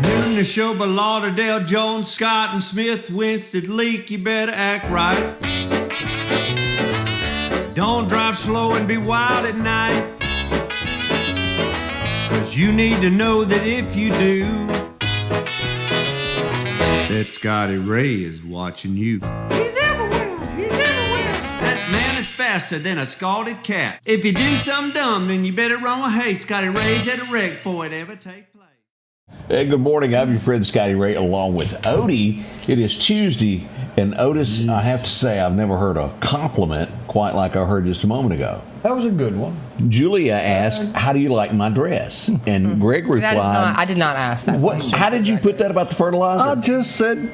Doing the show by Lauderdale, Jones, Scott, and Smith, Winston, Leak, you better act right. Don't drive slow and be wild at night, 'cause you need to know that if you do, that Scotty Ray is watching you. He's everywhere, he's everywhere. That man is faster than a scalded cat. If you do something dumb, then you better run with haste. Scotty Ray's at a wreck before it ever takes place. Hey, good morning. I'm your friend Scotty Ray along with Odie. It is Tuesday, and Otis, I have to say, I've never heard a compliment quite like I heard just a moment ago. That was a good one. Julia asked, how do you like my dress? And Greg replied, I did not ask that question. How did you put that about the fertilizer? I just said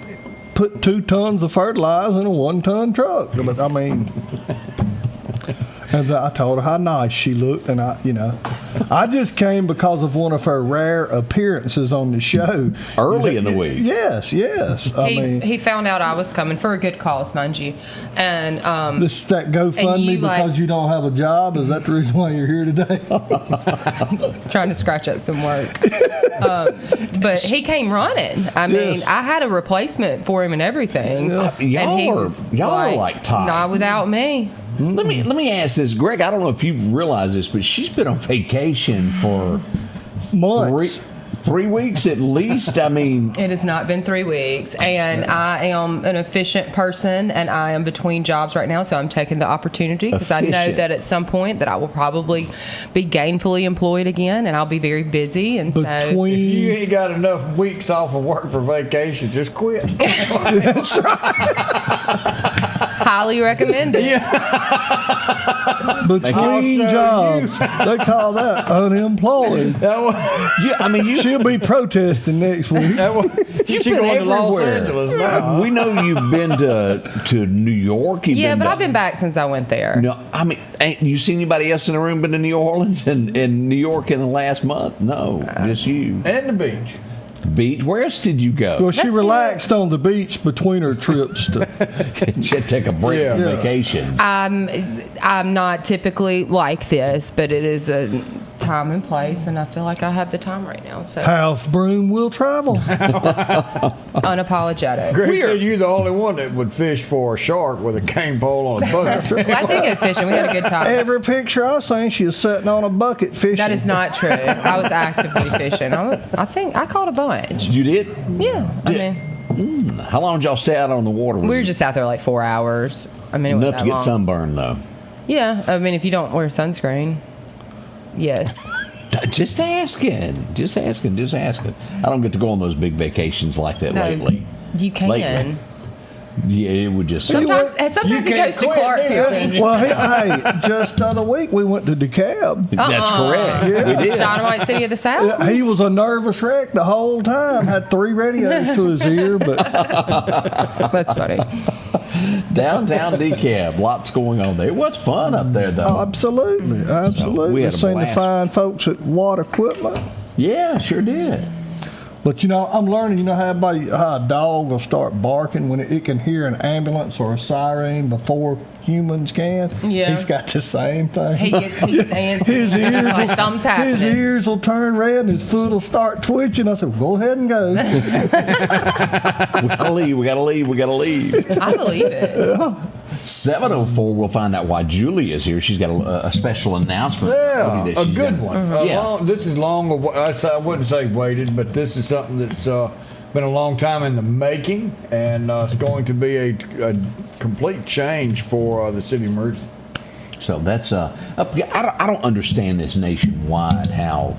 put 2 tons of fertilizer in a 1-ton truck. But I mean, and I told her how nice she looked, and I just came because of one of her rare appearances on the show early in the week. Yes. He found out I was coming for a good cause, mind you, and this is that GoFundMe because you don't have a job. Is that the reason why you're here today? Trying to scratch up some work. But he came running. I mean, I had a replacement for him and everything. Y'all are like tight. Not without me. Let me ask this, Greg. I don't know if you realize this, but she's been on vacation for months. 3 weeks at least. I mean, it has not been 3 weeks, and I am an efficient person, and I am between jobs right now, so I'm taking the opportunity because I know that at some point that I will probably be gainfully employed again, and I'll be very busy. And so, if you ain't got enough weeks off of work for vacation, just quit. That's right. Highly recommended. Between jobs, they call that unemployed. She'll be protesting next week. You've been everywhere. To Los Angeles now. We know you've been to New York. I've been back since I went there. No, I mean, ain't you seen anybody else in the room been to New Orleans and New York in the last month? No, just you. And the beach. Beach? Where else did you go? Well, she relaxed on the beach between her trips. She'd take a break from vacation. I'm not typically like this, but it is a time and place, and I feel like I have the time right now. So half broom will travel. Unapologetic. Greg said you're the only one that would fish for a shark with a cane pole on a boat. Well, I did go fishing. We had a good time. Every picture I seen, she was sitting on a bucket fishing. That is not true. I was actively fishing. I think I caught a bunch. You did? Yeah. How long did y'all stay out on the water? We were just out there like 4 hours. I mean, enough to get sunburned, though. Yeah. I mean, if you don't wear sunscreen, yes. Just asking. I don't get to go on those big vacations like that lately. You can. Lately. Yeah, it would just... Sometimes it goes to Clark County. Well, hey, just the other week we went to DeKalb. That's correct. Yeah. We did. Dynamite City of the South? Yeah, he was a nervous wreck the whole time. Had 3 radios to his ear, but... That's funny. Downtown DeKalb. Lots going on there. It was fun up there, though. Oh, absolutely. So we had a seen the blast. fine folks at Water Equipment. Yeah, sure did. But, I'm learning, how a dog will start barking when it can hear an ambulance or a siren before humans can. Yeah. He's got the same thing. He gets antsy. His ears will turn red and his foot will start twitching. I said, well, go ahead and go. We gotta leave. I believe it. Yeah. 7:04, we'll find out why Julie is here. She's got a special announcement. Yeah, a good one. This is long. I wouldn't say waited, but this is something that's been a long time in the making, and it's going to be a complete change for the city of Meridian. So that's I don't understand this nationwide how.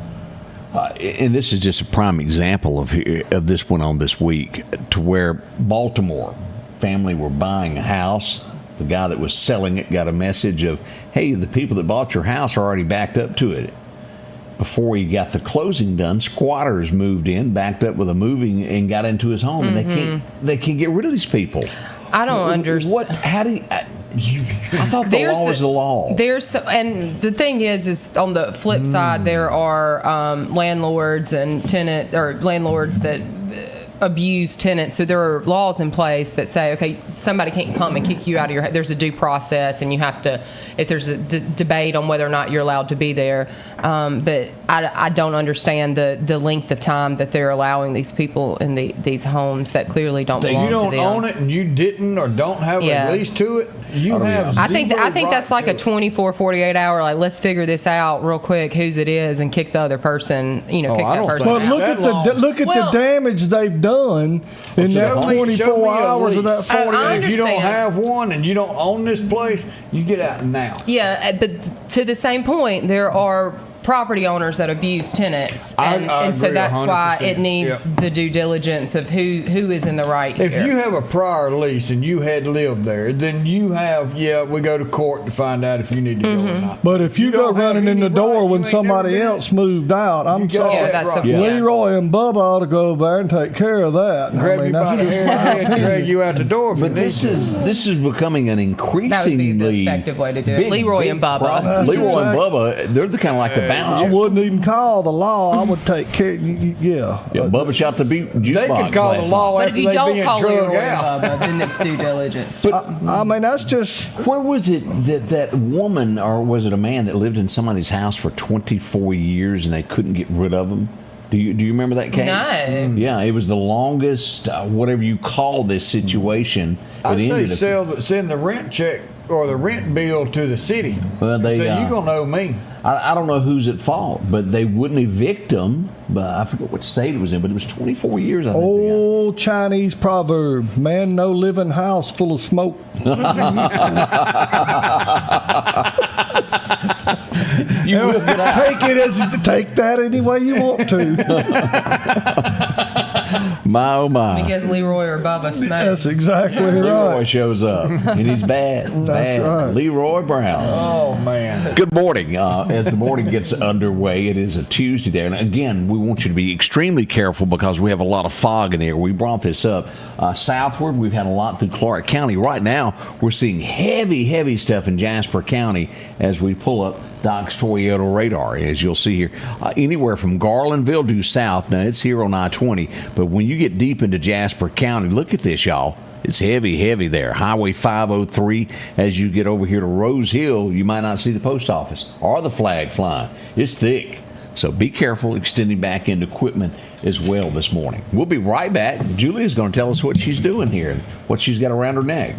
And this is just a prime example of this went on this week, to where Baltimore family were buying a house. The guy that was selling it got a message of, hey, the people that bought your house are already backed up to it. Before he got the closing done, squatters moved in, backed up with a moving, and got into his home. And they can't get rid of these people. I don't understand. How do you... I thought the law was the law. And the thing is on the flip side, there are landlords and landlords that abuse tenants. So there are laws in place that say, okay, somebody can't come and kick you out of your. There's a due process, and you have to. If there's a debate on whether or not you're allowed to be there, but I don't understand the length of time that they're allowing these people in these homes that clearly don't belong to them. You don't own it, and you didn't or don't have a lease to it. You have. I think that's like a 24, 48 hour. Like, let's figure this out real quick, whose it is, and kick the other person. Kick that person but out. look at the damage they've done in that 24 hours of that 40. If you don't have one and you don't own this place, you get out now. Yeah, but to the same point, there are property owners that abuse tenants, and so that's 100%. Why it needs the due diligence of who is in the right. If you have a prior lease and you had lived there, then you have we go to court to find out if you need to go or not. But if you go running in the door when somebody else moved out, I'm sorry. Leroy and Bubba ought to go over there and take care of that. Grab you by the hair and drag you out the door. But this is becoming an increasingly that would be the effective way to do it. Leroy and Bubba. Leroy and Bubba, they're the kind of like the I wouldn't even call the law. I would take care. Bubba shot the jukebox. They could call the law but after if you don't call Leroy out. and Bubba, then it's due diligence. But I mean, that's just. Where was it that woman, or was it a man, that lived in somebody's house for 24 years and they couldn't get rid of him? Do you remember that case? No. Yeah, it was the longest, whatever you call this situation. I say send the rent check or the rent bill to the city. Well, so you're going to owe me. I don't know who's at fault, but they wouldn't evict them. But I forget what state it was in, but it was 24 years, I think. Old Chinese proverb, man, no living house full of smoke. You will get out. Take that any way you want to. My oh my. Because Leroy or Bubba smokes. That's exactly right. Leroy shows up, and he's bad. That's right. Leroy Brown. Oh, man. Good morning. As the morning gets underway, it is a Tuesday there. And again, we want you to be extremely careful because we have a lot of fog in the air. We brought this up. Southward, we've had a lot through Clark County. Right now, we're seeing heavy stuff in Jasper County as we pull up Doc's Toyota radar, as you'll see here. Anywhere from Garlandville due south. Now, it's here on I-20, but when you get deep into Jasper County, look at this, y'all. It's heavy there. Highway 503, as you get over here to Rose Hill, you might not see the post office or the flag flying. It's thick. So be careful extending back into equipment as well this morning. We'll be right back. Julia's going to tell us what she's doing here and what she's got around her neck.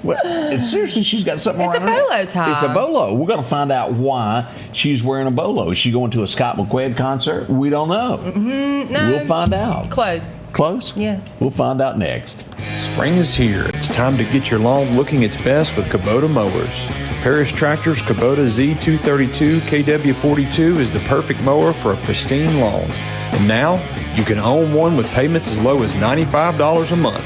Well, seriously, she's got something around her neck. It's a bolo tie. It's a bolo. We're going to find out why she's wearing a bolo. Is she going to a Scott McQuaid concert? We don't know. No. We'll find out. Close. Close? Yeah. We'll find out next. Spring is here. It's time to get your lawn looking its best with Kubota mowers. Parish Tractor's Kubota Z232 KW42 is the perfect mower for a pristine lawn. And now, you can own one with payments as low as $95 a month.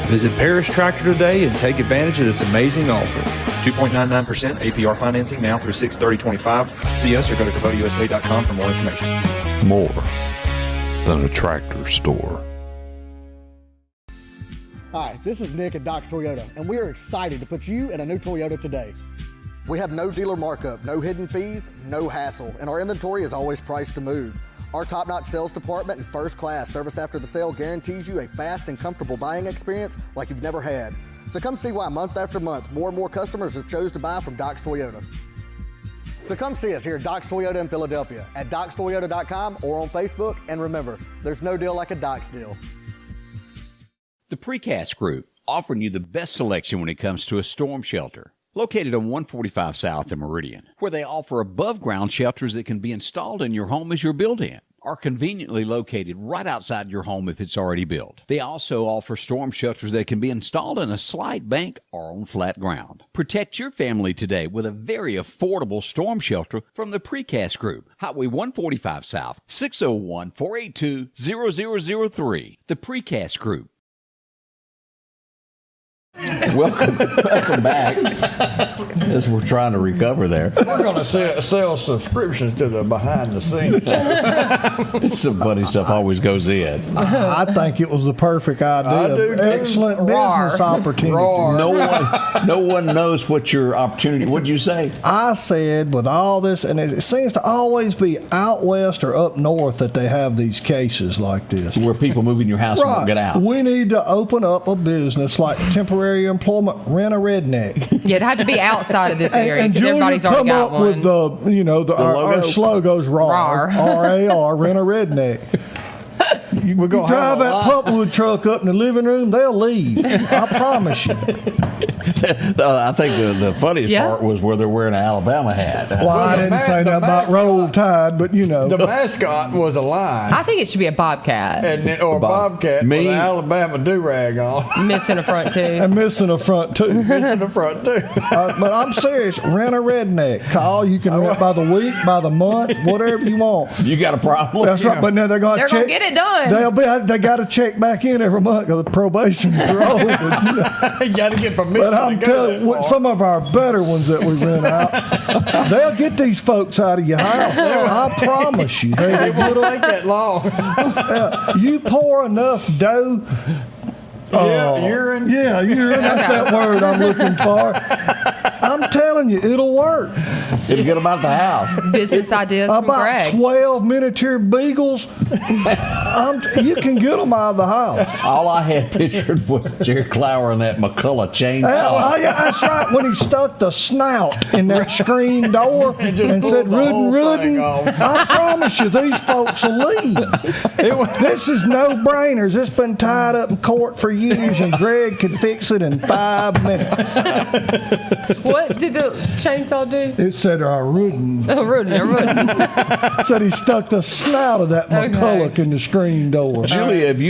Visit Parish Tractor today and take advantage of this amazing offer. 2.99% APR financing now through 6/30/25. See us or go to KubotaUSA.com for more information. More than a tractor store. Hi, this is Nick at Doc's Toyota, and we are excited to put you in a new Toyota today. We have no dealer markup, no hidden fees, no hassle, and our inventory is always priced to move. Our top-notch sales department and first-class service after the sale guarantees you a fast and comfortable buying experience like you've never had. So come see why month after month, more and more customers have chose to buy from Doc's Toyota. So come see us here at Doc's Toyota in Philadelphia at docstoyota.com or on Facebook. And remember, there's no deal like a Doc's deal. The Precast Group, offering you the best selection when it comes to a storm shelter. Located on 145 South in Meridian, where they offer above-ground shelters that can be installed in your home as you're built-in, are conveniently located right outside your home if it's already built. They also offer storm shelters that can be installed in a slight bank or on flat ground. Protect your family today with a very affordable storm shelter from the Precast Group. Highway 145 South, 601-482-0003. The Precast Group. Welcome back. As we're trying to recover there. We're going to sell subscriptions to the behind the scenes. Some funny stuff always goes in. I think it was the perfect idea. I do too. Excellent business opportunity. No one knows what your opportunity. What'd you say? I said with all this, and it seems to always be out west or up north that they have these cases like this. Where people move in your house and won't get out. We need to open up a business like temporary employment, rent a redneck. Yeah, it'd have to be outside of this area And because Julia everybody's already come got up one. with our logo. slogos RAR, R-A-R, rent a redneck. You drive that pulpwood truck up in the living room, they'll leave. I promise you. I think the funniest part was where they're wearing an Alabama hat. Well, I didn't say that about Roll Tide, but The mascot was a lion. I think it should be a bobcat. Or a bobcat with an Alabama do-rag on. Missing a front tooth. And missing a front tooth. Missing a front tooth. But I'm serious. Rent a redneck. Call. You can rent by the week, by the month, whatever you want. You got a problem? That's right. But now they're going to check. They're going to get it done. They got to check back in every month because the probation is over. You got to get permission. But I'm telling you, some of our better ones that we rent out, they'll get these folks out of your house. I promise you. It won't take that long. You pour enough dough. Urine. Yeah, urine. That's that word I'm looking for. I'm telling you, it'll work. It'll get them out of the house. Business ideas from About Greg. 12 miniature beagles. You can get them out of the house. All I had pictured was Jerry Clower and that McCullough chainsaw. That's right. When he stuck the snout in that screen door and said, "Rudden." I promise you, these folks will leave. This is no-brainers. It's been tied up in court for years, and Greg could fix it in 5 minutes. What did the chainsaw do? It said, "Rudden." Oh, Rudden. Said he stuck the snout of that McCulloch in the screen door. Julia, have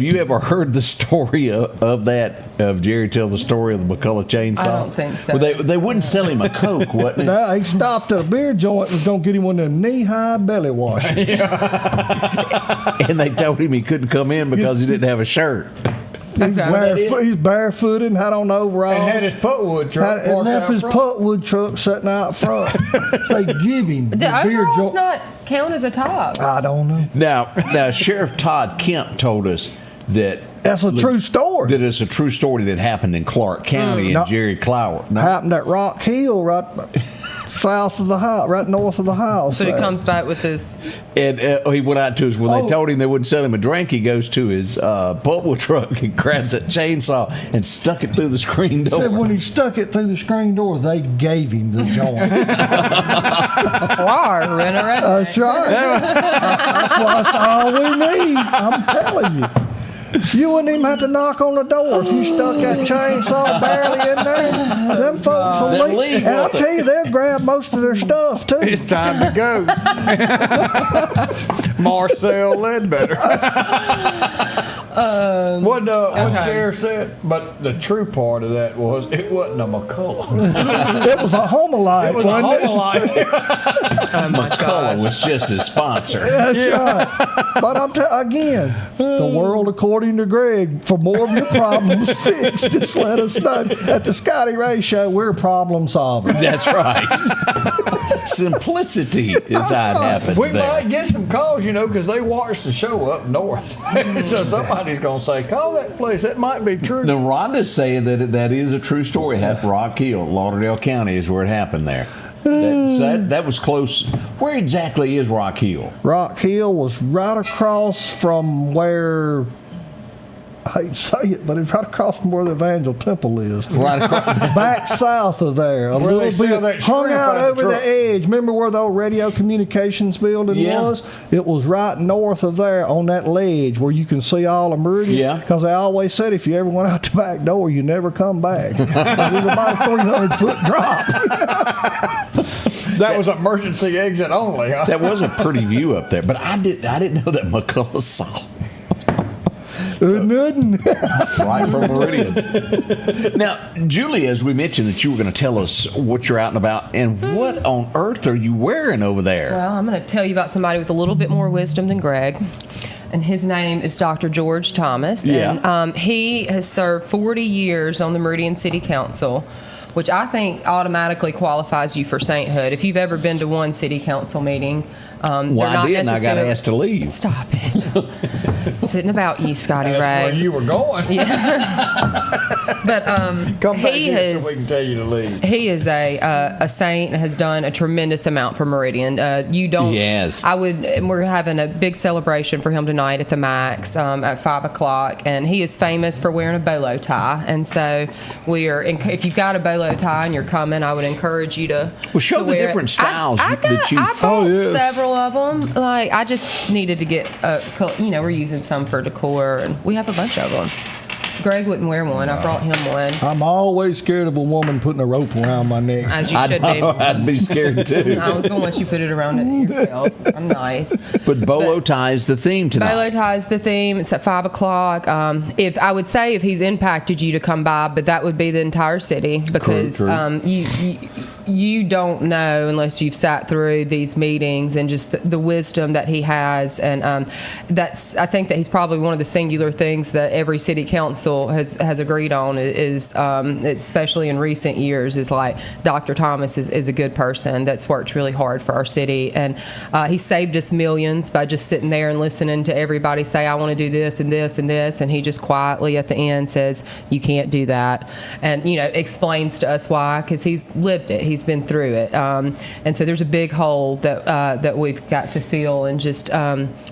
you ever heard the story of Jerry tell the story of the McCullough chainsaw? I don't think so. Well, they wouldn't sell him a Coke, wasn't it? No, he stopped at a beer joint and was going to get him one of them knee-high belly washers. And they told him he couldn't come in because he didn't have a shirt. He's barefooted and had on overalls. And had his putwood truck. And left his putwood truck sitting out front. So they give him the beer overalls joint. not count as a top. I don't know. Now, Sheriff Todd Kemp told us that that's a true story. That it's a true story that happened in Clark County and Jerry Clower. Happened at Rock Hill, right south of the house, right north of the house. So he comes back with this. And he went out to his, when they told him they wouldn't sell him a drink, he goes to his pulpwood truck and grabs that chainsaw and stuck it through the screen door. Said when he stuck it through the screen door, they gave him the joint. That's right. That's all we need. I'm telling you. You wouldn't even have to knock on the door if you stuck that chainsaw barely in there. Them folks will leave. And I'll tell you, they'll grab most of their stuff, too. It's time to go. Marcel Ledbetter. What Sheriff said, but the true part of that was it wasn't a McCullough. It was a Homelite. It was a Homelite. McCullough was just his sponsor. That's right. But again, the world according to Greg. For more of your problems fixed, just let us know. At the Scotty Ray Show, we're problem solvers. That's right. Simplicity is how it happened. We might get some calls, because they watch the show up north. So somebody's going to say, call that place. That might be true. Now, Rhonda's saying that is a true story. Rock Hill, Lauderdale County is where it happened there. That was close. Where exactly is Rock Hill? Rock Hill was right across from where, I hate to say it, but it's right across from where the Evangel Temple is. Right across. Back south of there. A little bit. Hung out over the edge. Remember where the old Radio Communications building was? It was right north of there on that ledge where you can see all of Meridian. Yeah. Because they always said if you ever went out the back door, you never come back. It was about a 300-foot drop. That was emergency exit only, huh? That was a pretty view up there, but I didn't know that McCullough saw. Nothing. Right from Meridian. Now, Julia, as we mentioned that you were going to tell us what you're out and about, and what on earth are you wearing over there? Well, I'm going to tell you about somebody with a little bit more wisdom than Greg. And his name is Dr. George Thomas. Yeah. And he has served 40 years on the Meridian City Council, which I think automatically qualifies you for sainthood. If you've ever been to one city council meeting, Well, I did, and I got asked to leave. Stop it. Sitting about you, Scotty Ray. That's where you were going. But Come back he here has, so we can tell you to leave. he is a saint and has done a tremendous amount for Meridian. You don't. Yes. We're having a big celebration for him tonight at the Max at 5 o'clock, and he is famous for wearing a bolo tie. And so if you've got a bolo tie and you're coming, I would encourage you to. Well, show to the wear different it. styles I that you. bought several of them. Like I just needed to get we're using some for decor, and we have a bunch of them. Greg wouldn't wear one. I brought him one. I'm always scared of a woman putting a rope around my neck. As you should be. I'd be scared too. I was going to let you put it around it yourself. I'm nice. But bolo tie is the theme tonight. Bolo tie is the theme. It's at 5 o'clock. If I would say if he's impacted you to come by, but that would be the entire city because True. You don't know unless you've sat through these meetings and just the wisdom that he has, and I think that he's probably one of the singular things that every city council has agreed on is especially in recent years is like Dr. Thomas is a good person that's worked really hard for our city, and he saved us millions by just sitting there and listening to everybody say I want to do this and this and this, and he just quietly at the end says you can't do that, and explains to us why, because he's lived it. He's been through it, and so there's a big hole that we've got to fill, and just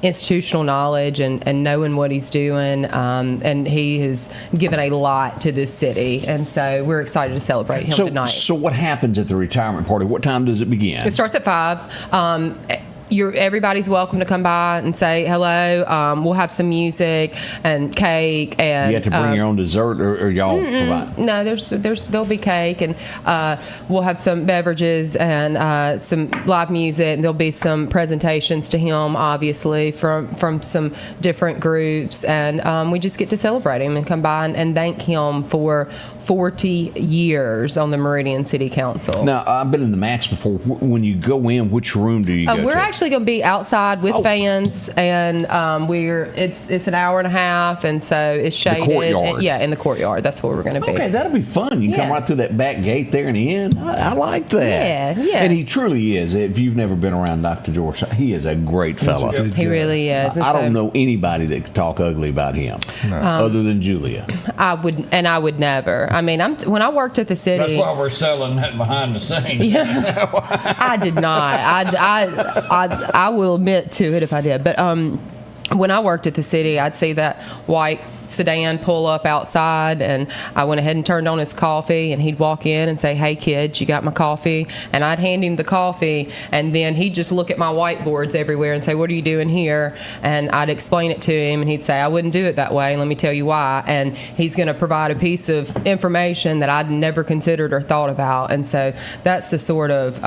institutional knowledge and knowing what he's doing, and he has given a lot to this city, and so we're excited to celebrate him tonight. So what happens at the retirement party? What time does it begin? It starts at 5. Everybody's welcome to come by and say hello. We'll have some music and cake, and You have to bring your own dessert, or y'all provide? No, there'll be cake, and we'll have some beverages and some live music, and there'll be some presentations to him, obviously from some different groups, and we just get to celebrate him and come by and thank him for 40 years on the Meridian City Council. Now, I've been in the Max before. When you go in, which room do you go to? We're actually going to be outside with fans, and it's an hour and a half, and so it's shaded. The courtyard. In the courtyard. That's where we're going to be. Okay, that'll be fun. You can come right through that back gate there in the end. I like that. Yeah. And he truly is. If you've never been around Dr. George, he is a great fella. He really is. I don't know anybody that could talk ugly about him, other than Julia. I would never. I mean, when I worked at the city. That's why we're selling that behind the scenes. Yeah, I did not. I will admit to it if I did. But when I worked at the city, I'd see that white sedan pull up outside, and I went ahead and turned on his coffee, and he'd walk in and say, "Hey kid, you got my coffee?" And I'd hand him the coffee, and then he'd just look at my whiteboards everywhere and say, "What are you doing here?" And I'd explain it to him, and he'd say, "I wouldn't do it that way, and let me tell you why." And he's going to provide a piece of information that I'd never considered or thought about, and so that's the sort of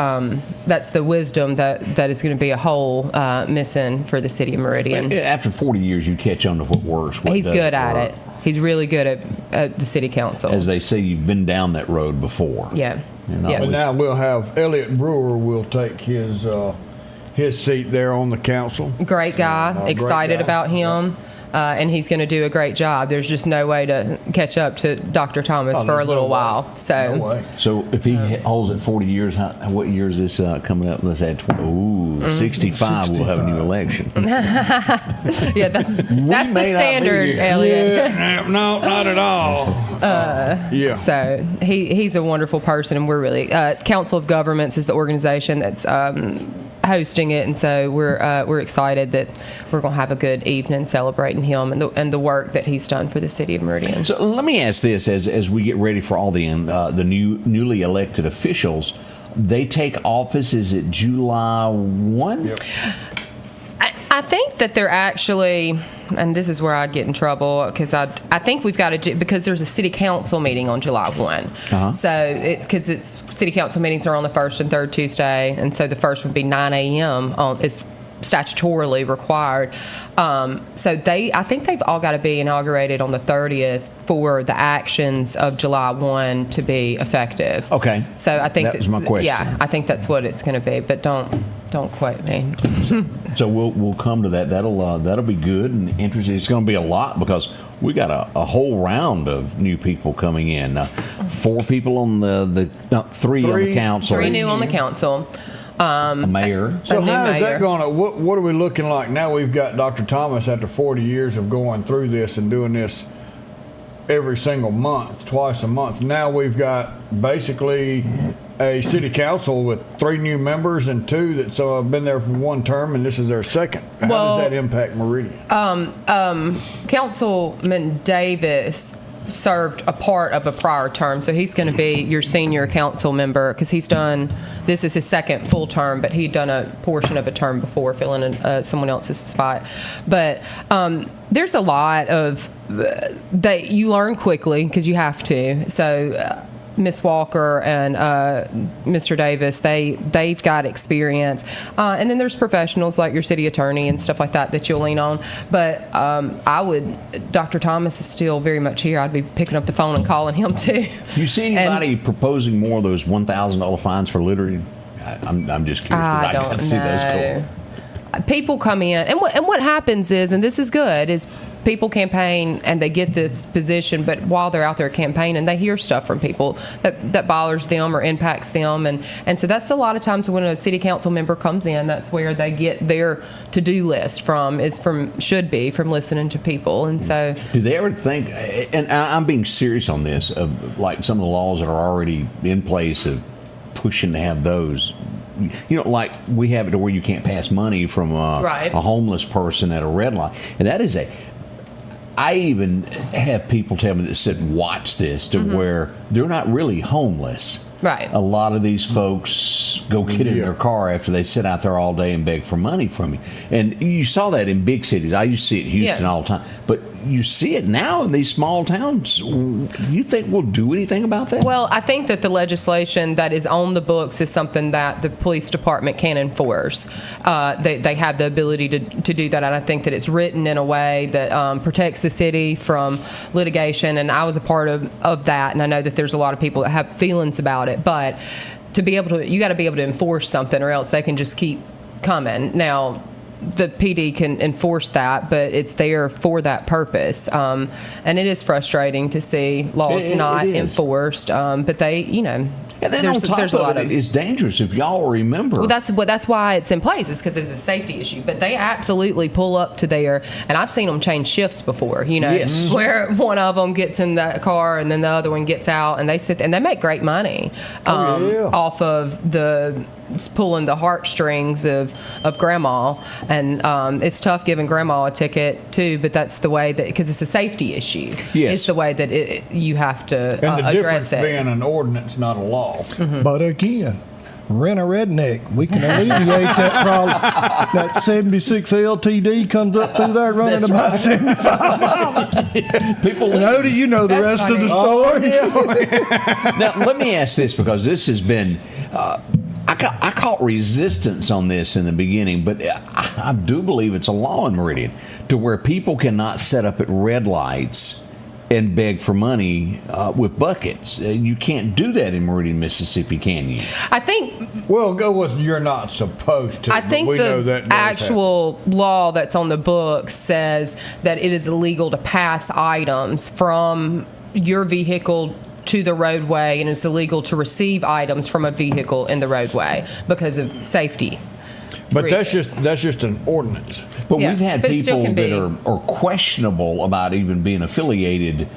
that's the wisdom that is going to be a hole missing for the city of Meridian. After 40 years, you catch on to what works. He's good at it. He's really good at the city council. As they say, you've been down that road before. Yeah. But now we'll have Elliot Brewer will take his seat there on the council. Great guy. Excited great guy. about him. And he's going to do a great job. There's just no way to catch up to Dr. Thomas for a little while. So, so if he holds it 40 years, what year is this coming up? Let's add 65. We'll have a new election. Yeah, that's the standard, Elliot. Yeah. No, not at all. Yeah. So he's a wonderful person, and we're really Council of Governments is the organization that's hosting it, and so we're excited that we're going to have a good evening celebrating him and the work that he's done for the city of Meridian. So let me ask this: as we get ready for all the newly elected officials, they take office. Is it July 1? Yep. I think that they're actually, and this is where I'd get in trouble, because I think we've got to do, because there's a city council meeting on July 1. Uh-huh. So, because it's city council meetings are on the first and third Tuesday, and so the first would be 9 a.m. statutorily required. So I think they've all got to be inaugurated on the 30th for the actions of July 1 to be effective. Okay. So I think that was my question. Yeah, I think that's what it's going to be, but don't quote me. So we'll come to that. That'll be good and interesting. It's going to be a lot because we got a whole round of new people coming in. 4 people on three on the council. 3 new on the council. A mayor. So A new how is mayor. that going to, what are we looking like now? We've got Dr. Thomas after 40 years of going through this and doing this every single month, twice a month. Now we've got basically a city council with 3 new members and 2 that's been there for 1 term, and this is their second. How does that impact Meridian? Councilman Davis served a part of a prior term, so he's going to be your senior council member because this is his second full term, but he'd done a portion of a term before filling in someone else's spot. But there's a lot of that you learn quickly because you have to. So Miss Walker and Mr. Davis, they've got experience, and then there's professionals like your city attorney and stuff like that you'll lean on. But Dr. Thomas is still very much here. I'd be picking up the phone and calling him too. Do you see anybody proposing more of those $1,000 fines for littering? I'm just curious because I got to see those cool. People come in, and what happens is, and this is good, is people campaign and they get this position, but while they're out there campaigning, they hear stuff from people that bothers them or impacts them, and so that's a lot of times when a city council member comes in, that's where they get their to-do list from listening to people. And so do they ever think, and I'm being serious on this, of like some of the laws that are already in place of pushing to have those, like we have it to where you can't pass money from a homeless person at a red light. And that is I even have people tell me that sit and watch this to where they're not really homeless. Right. A lot of these folks go get in their car after they sit out there all day and beg for money from you. And you saw that in big cities. I used to see it in Houston all the time. But you see it now in these small towns. You think we'll do anything about that? Well, I think that the legislation that is on the books is something that the police department can enforce. They have the ability to do that, and I think that it's written in a way that protects the city from litigation, and I was a part of that, and I know that there's a lot of people that have feelings about it, but you got to be able to enforce something, or else they can just keep coming. Now, the PD can enforce that, but it's there for that purpose. And it is frustrating to see laws not enforced. But they, and then on top of it, it's dangerous if y'all remember. Well, that's why it's in place. It's because it's a safety issue. But they absolutely pull up to there, and I've seen them change shifts before. Where one of them gets in the car and then the other one gets out, and they sit and they make great money off of pulling the heartstrings of grandma, and it's tough giving grandma a ticket too, but that's the way that, because it's a safety issue. Yes. It's the way that you have to and the address difference it. being an ordinance, not a law. But again, rent a redneck. We can alleviate that problem. That 76 LTD comes up through there running about 75 miles. People, and Odie, you know the rest of the story. Now, let me ask this, because this has been... I caught resistance on this in the beginning, but I do believe it's a law in Meridian to where people cannot set up at red lights and beg for money with buckets. You can't do that in Meridian, Mississippi, can you? I think... We'll go with you're not supposed to. I think the actual law that's on the books says that it is illegal to pass items from your vehicle to the roadway, and it's illegal to receive items from a vehicle in the roadway because of safety. But reasons. that's just an ordinance. But we've had people that are questionable about even being affiliated,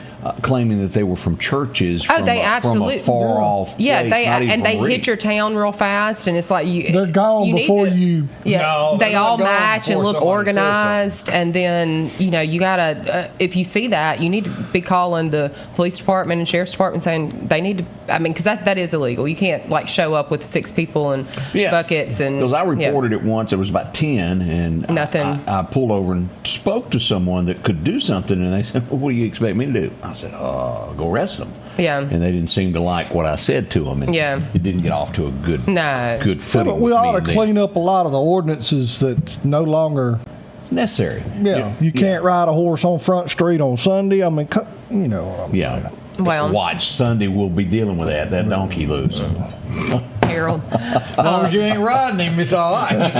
claiming that they were from churches from a far off place. They hit your town real fast, and it's like they're gone before you. Yeah, no, they all match and look somebody organized, and then you gotta if you see that, you need to be calling the police department and sheriff's department saying they need to. I mean, because that is illegal. You can't show up with 6 people and buckets and. Because I reported it once. It was about 10, and nothing. I pulled over and spoke to someone that could do something, and they said, well, what do you expect me to do? I said, go arrest them. Yeah. And they didn't seem to like what I said to them, and it didn't get off to a good footing. But we ought to clean up a lot of the ordinances that's no longer necessary. Yeah, you can't ride a horse on Front Street on Sunday. I mean, you know. Well, watch Sunday. We'll be dealing with that donkey loose. Harold, as long as you ain't riding him, it's all right.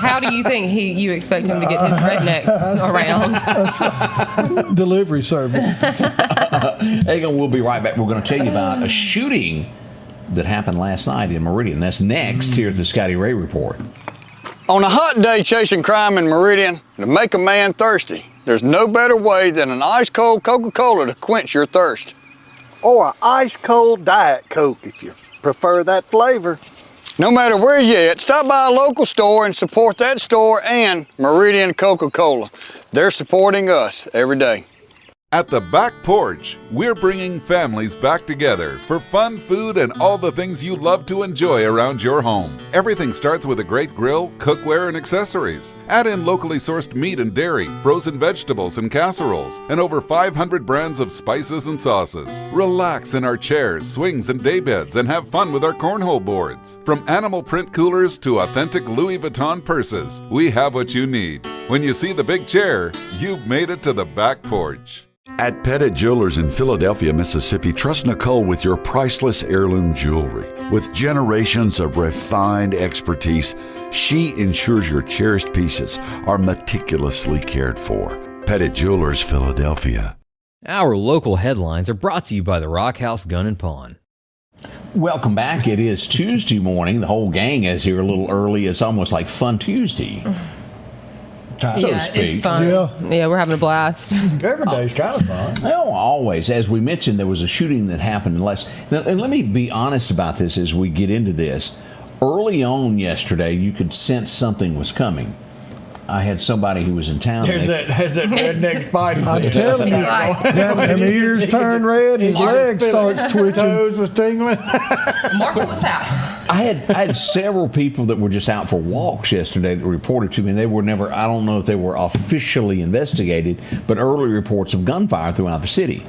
How do you think you expect him to get his rednecks around? Delivery service. Hang on, we'll be right back. We're going to tell you about a shooting that happened last night in Meridian. That's next here at the Scotty Ray Report. On a hot day chasing crime in Meridian, to make a man thirsty, there's no better way than an ice-cold Coca-Cola to quench your thirst. Or an ice-cold Diet Coke if you prefer that flavor. No matter where you're at, stop by a local store and support that store and Meridian Coca-Cola. They're supporting us every day. At the Back Porch, we're bringing families back together for fun, food, and all the things you love to enjoy around your home. Everything starts with a great grill, cookware, and accessories. Add in locally sourced meat and dairy, frozen vegetables and casseroles, and over 500 brands of spices and sauces. Relax in our chairs, swings, and daybeds and have fun with our cornhole boards. From animal print coolers to authentic Louis Vuitton purses, we have what you need. When you see the big chair, you've made it to the Back Porch. At Pettit Jewelers in Philadelphia, Mississippi, trust Nicole with your priceless heirloom jewelry. With generations of refined expertise, she ensures your cherished pieces are meticulously cared for. Pettit Jewelers, Philadelphia. Our local headlines are brought to you by the Rock House Gun and Pawn. Welcome back. It is Tuesday morning. The whole gang is here a little early. It's almost like Fun Tuesday. So to speak. It's fun. Yeah, we're having a blast. Every day's kind of fun. Well, always. As we mentioned, there was a shooting that happened in less. Now, and let me be honest about this as we get into this. Early on yesterday, you could sense something was coming. I had somebody who was in town. Has that redneck Spidey I'm telling you, them ears turn red, his leg starts twitching. Toes was tingling. Mark, what was that? I had several people that were just out for walks yesterday that reported to me. They were never, I don't know if they were officially investigated, but early reports of gunfire throughout the city.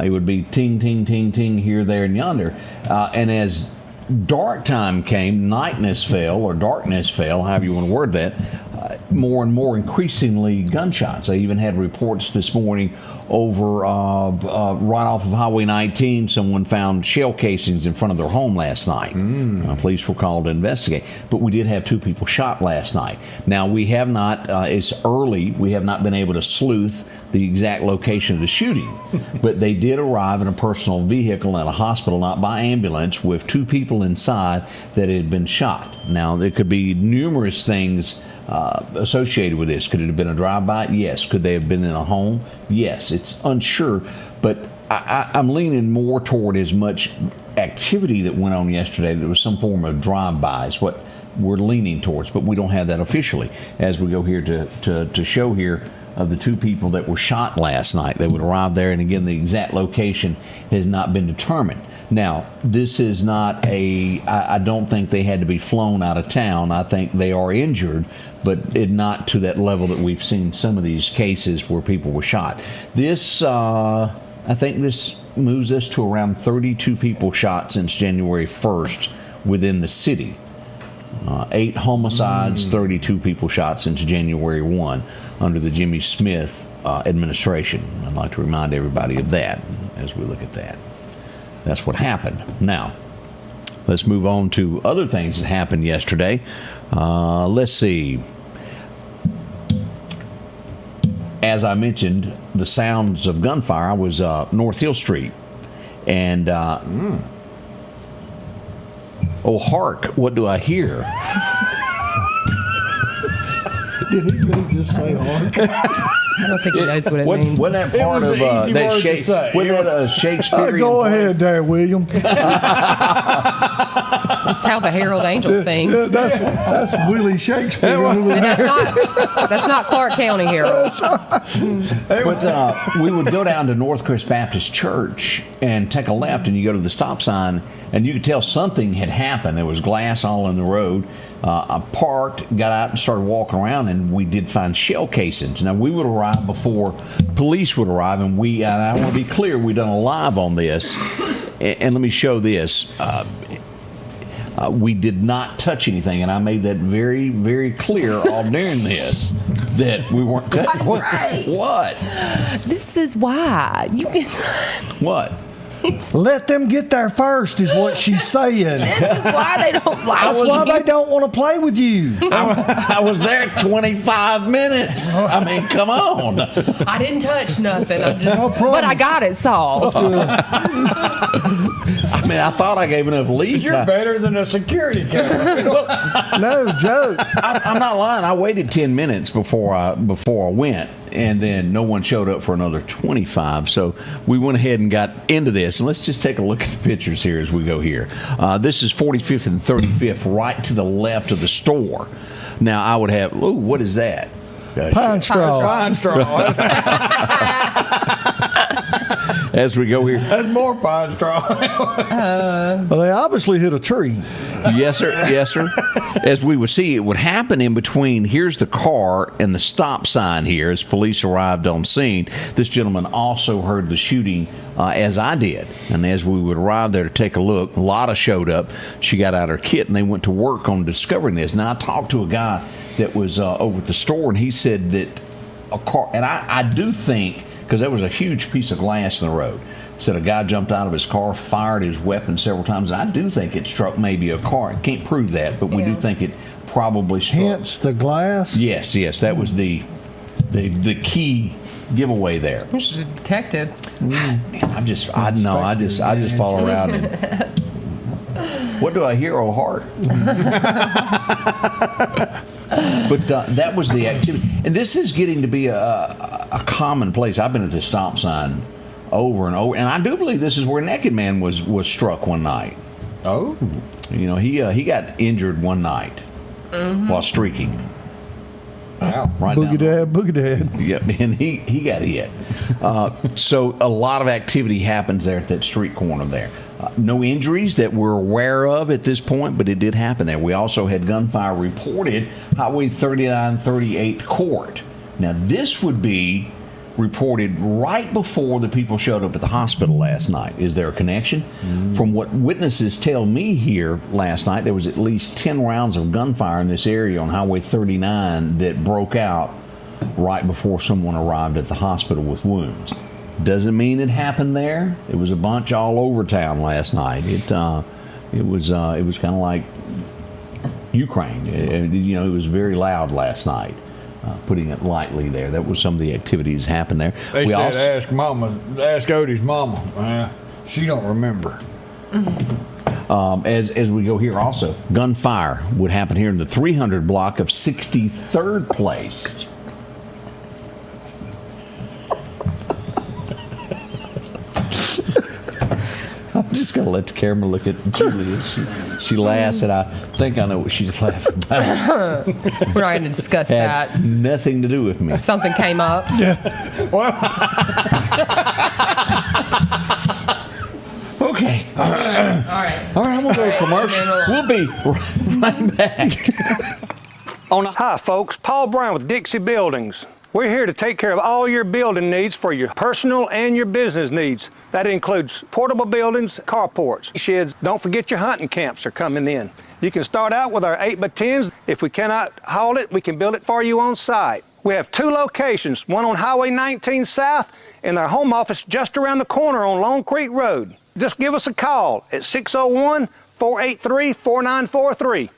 It would be ting, ting, ting, ting here, there, and yonder. And as dark time came, darkness fell, however you want to word that, more and more increasingly gunshots. I even had reports this morning over right off of Highway 19. Someone found shell casings in front of their home last night. Police were called to investigate. But we did have 2 people shot last night. Now, we have not, it's early, we have not been able to sleuth the exact location of the shooting. But they did arrive in a personal vehicle at a hospital, not by ambulance, with 2 people inside that had been shot. Now, there could be numerous things associated with this. Could it have been a drive-by? Yes. Could they have been in a home? Yes. It's unsure, but I'm leaning more toward as much activity that went on yesterday. There was some form of drive-by is what we're leaning towards, but we don't have that officially. As we go here to show here of the 2 people that were shot last night, they would arrive there, and again, the exact location has not been determined. Now, this is not I don't think they had to be flown out of town. I think they are injured, but not to that level that we've seen some of these cases where people were shot. This, I think this moves us to around 32 people shot since January 1st within the city. 8 homicides, 32 people shot since January 1 under the Jimmy Smith administration. I'd like to remind everybody of that as we look at that. That's what happened. Now, let's move on to other things that happened yesterday. Let's see. As I mentioned, the sounds of gunfire. I was North Hill Street, and oh, hark! What do I hear? Did he really just say hark? I don't think he knows what it means. Wasn't that part of that Shakespearean? Go ahead there, William. That's how the Herald Angel sings. Yeah, that's Willie Shakespeare. And that's not Clark County Herald. But we would go down to North Crest Baptist Church and take a left, and you go to the stop sign, and you could tell something had happened. There was glass all in the road. I parked, got out, and started walking around, and we did find shell casings. Now, we would arrive before police would arrive, and I want to be clear, we done a live on this, and let me show this. We did not touch anything, and I made that very, very clear all during this that we weren't touching. What? This is why you can. What? Let them get there first, is what she's saying. This is why they don't like That's why they don't want to play with you. I was there 25 minutes. I mean, come on. I didn't touch nothing. But I got it solved. I mean, I thought I gave enough lead You're time. better than a security camera. No joke. I'm not lying. I waited 10 minutes before I went, and then no one showed up for another 25. So we went ahead and got into this. And let's just take a look at the pictures here as we go here. This is 45th and 35th, right to the left of the store. Now, I would have, what is that? Pine straw. Pine straw. As we go here. That's more pine straw. Well, they obviously hit a tree. Yes, sir. Yes, sir. As we would see, it would happen in between. Here's the car and the stop sign here as police arrived on scene. This gentleman also heard the shooting as I did. And as we would arrive there to take a look, Lotta showed up. She got out her kit, and they went to work on discovering this. Now, I talked to a guy that was over at the store, and he said that a car, and I do think, because there was a huge piece of glass in the road, said a guy jumped out of his car, fired his weapon several times. I do think it struck maybe a car. I can't prove that, but we do think it probably struck. Hence the glass? Yes, that was the key giveaway there. She's a detective. I just fall around and what do I hear, oh heart? But that was the activity, and this is getting to be a common place. I've been at this stop sign over and over, and I do believe this is where Naked Man was struck one night. Oh, you know, he got injured one night while streaking. Wow. Right Boogie dad. Yep, and he got hit. So a lot of activity happens there at that street corner there. No injuries that we're aware of at this point, but it did happen there. We also had gunfire reported Highway 39 38th Court. Now, this would be reported right before the people showed up at the hospital last night. Is there a connection? From what witnesses tell me here last night, there was at least 10 rounds of gunfire in this area on Highway 39 that broke out right before someone arrived at the hospital with wounds. Doesn't mean it happened there. It was a bunch all over town last night. It was kind of like Ukraine. It was very loud last night. Putting it lightly there. That was some of the activities happened there. They said ask Odie's mama. She don't remember. As we go here also, gunfire would happen here in the 300 block of 63rd Place. I'm just going to let the camera look at Julia. She laughs, and I think I know what she's laughing about. We're not going to discuss that. Had nothing to do with me. Something came up. Okay. All right, I'm going to go to commercial. We'll be right back. Hi, folks. Paul Brown with Dixie Buildings. We're here to take care of all your building needs for your personal and your business needs. That includes portable buildings, carports, sheds. Don't forget your hunting camps are coming in. You can start out with our 8x10s. If we cannot haul it, we can build it for you on site. We have 2 locations, one on Highway 19 South and our home office just around the corner on Long Creek Road. Just give us a call at 601-483-4943.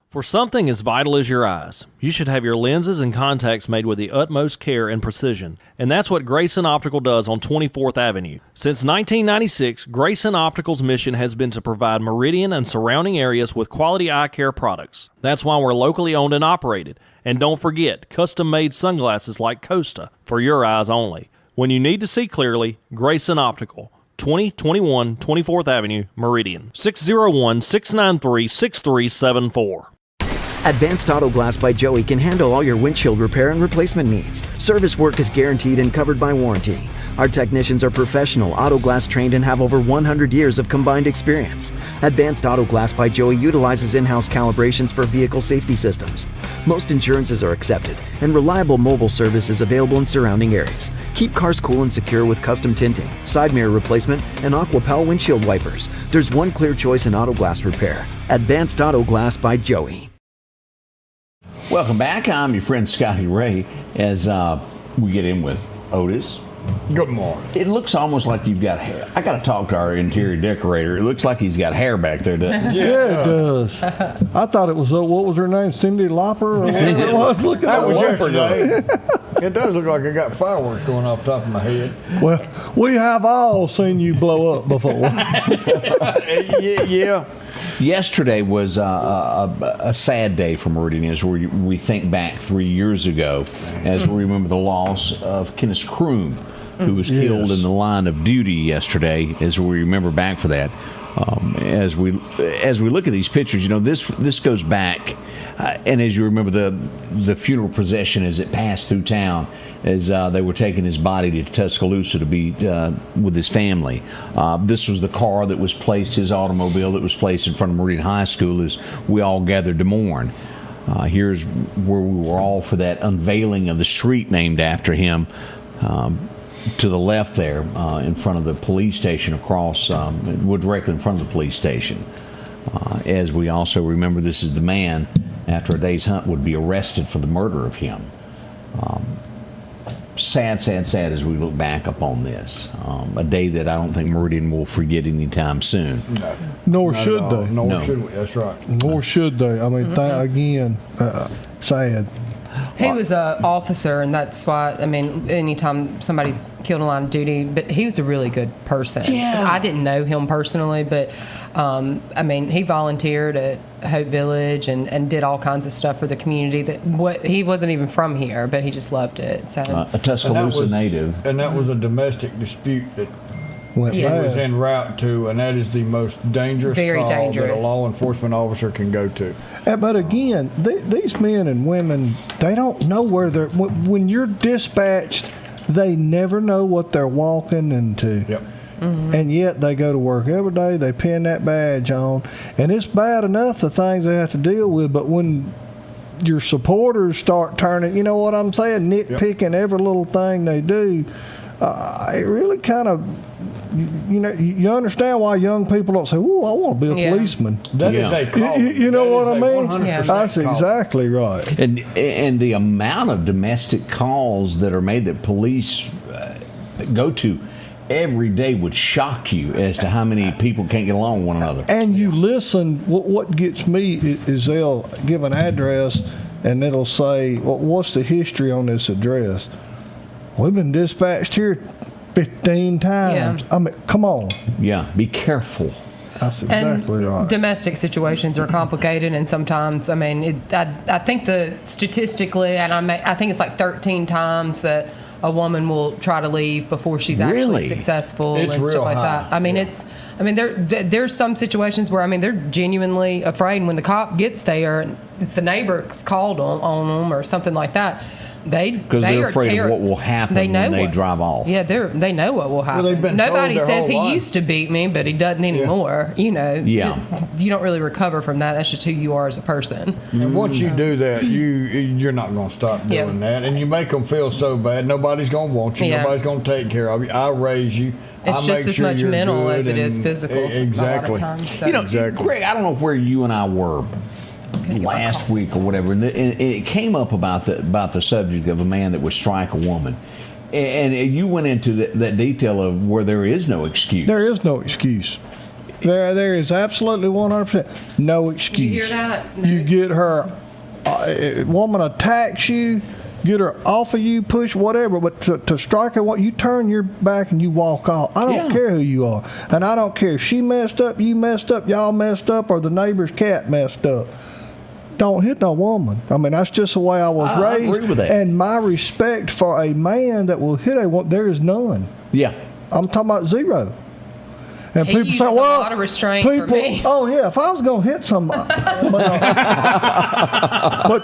For something as vital as your eyes, you should have your lenses and contacts made with the utmost care and precision. And that's what Grayson Optical does on 24th Avenue. Since 1996, Grayson Optical's mission has been to provide Meridian and surrounding areas with quality eye care products. That's why we're locally owned and operated. And don't forget, custom-made sunglasses like Costa for your eyes only. When you need to see clearly, Grayson Optical, 2021 24th Avenue, Meridian. 601-693-6374. Advanced Auto Glass by Joey can handle all your windshield repair and replacement needs. Service work is guaranteed and covered by warranty. Our technicians are professional, auto glass trained, and have over 100 years of combined experience. Advanced Auto Glass by Joey utilizes in-house calibrations for vehicle safety systems. Most insurances are accepted, and reliable mobile service is available in surrounding areas. Keep cars cool and secure with custom tinting, side mirror replacement, and AquaPal windshield wipers. There's one clear choice in auto glass repair. Advanced Auto Glass by Joey. Welcome back. I'm your friend Scotty Ray as we get in with Otis. Good morning. It looks almost like you've got hair. I got to talk to our interior decorator. It looks like he's got hair back there, doesn't it? Yeah, it does. I thought it was, what was her name? Cindy Lauper? Or Cindy I was looking That at was Lauper. yesterday. It does look like I got fireworks going off the top of my head. Well, we have all seen you blow up before. Yeah. Yesterday was a sad day for Meridian as we think back 3 years ago as we remember the loss of Kenneth Croom, who was killed in the line of duty yesterday, as we remember back for that. As we look at these pictures, this goes back, and as you remember the funeral procession as it passed through town, as they were taking his body to Tuscaloosa to be with his family. This was the car that was placed, his automobile that was placed in front of Meridian High School as we all gathered to mourn. Here's where we were all for that unveiling of the street named after him. To the left there, in front of the police station across, directly in front of the police station. As we also remember, this is the man, after a day's hunt, would be arrested for the murder of him. Sad as we look back upon this. A day that I don't think Meridian will forget anytime soon. No. Nor should they. Nor should we. That's right. Nor should they. I mean, again, sad. He was an officer, and that's why, anytime somebody's killed in line of duty, but he was a really good person. Yeah. I didn't know him personally, but, he volunteered at Hope Village and did all kinds of stuff for the community. He wasn't even from here, but he just loved it. So a Tuscaloosa native. And that was a domestic dispute that he was en route to, and that is the most dangerous call that a law enforcement officer can go to. But again, these men and women, they don't know where they're. When you're dispatched, they never know what they're walking into. Yep. Mm-hmm. And yet they go to work every day, they pin that badge on. And it's bad enough the things they have to deal with, but when your supporters start turning, you know what I'm saying, nitpicking every little thing they do, it really kind of, you understand why young people don't say, "Ooh, I want to be a policeman." That is a call. You know what I mean? 100% That's call. exactly right. And the amount of domestic calls that are made that police go to every day would shock you as to how many people can't get along with one another. And you listen. What gets me is they'll give an address and it'll say, well, "What's the history on this address?" We've been dispatched here 15 times. I mean, come on. Yeah, be careful. That's exactly right. Domestic situations are complicated, and sometimes, I think statistically, and I think it's like 13 times that a woman will try to leave before she's actually successful it's and real stuff like high. that. There's some situations where they're genuinely afraid, and when the cop gets there, it's the neighbor's called on them or something like that. Because they're afraid of what will happen when they drive off. Yeah, they know what will happen. Well, they've been Nobody told their says whole he life. used to beat me, but he doesn't anymore. You don't really recover from that. That's just who you are as a person. And once you do that, you're not going to stop doing that. And you make them feel so bad. Nobody's going to want you. Yeah. Nobody's going to take care of you. I'll raise you. It's I'll just make as sure much you're mental good as it is and- physical. Exactly. A lot of times, so. Exactly. Greg, I don't know where you and I were last week or whatever, and it came up about the subject of a man that would strike a woman, and you went into that detail of where there is no excuse. There is no excuse. There is absolutely 100% no excuse. You hear that? You get her, a woman attacks you, get her off of you, push whatever, but to strike her, you turn your back and you walk off. I don't care who you are, and I don't care if she messed up, you messed up, y'all messed up, or the neighbor's cat messed up. Don't hit no woman. That's just the way I was raised. I agree with that. And my respect for a man that will hit a woman, there is none. Yeah. I'm talking about zero. And He people uses say, a well, lot of restraint for me. Oh yeah, if I was gonna hit somebody, but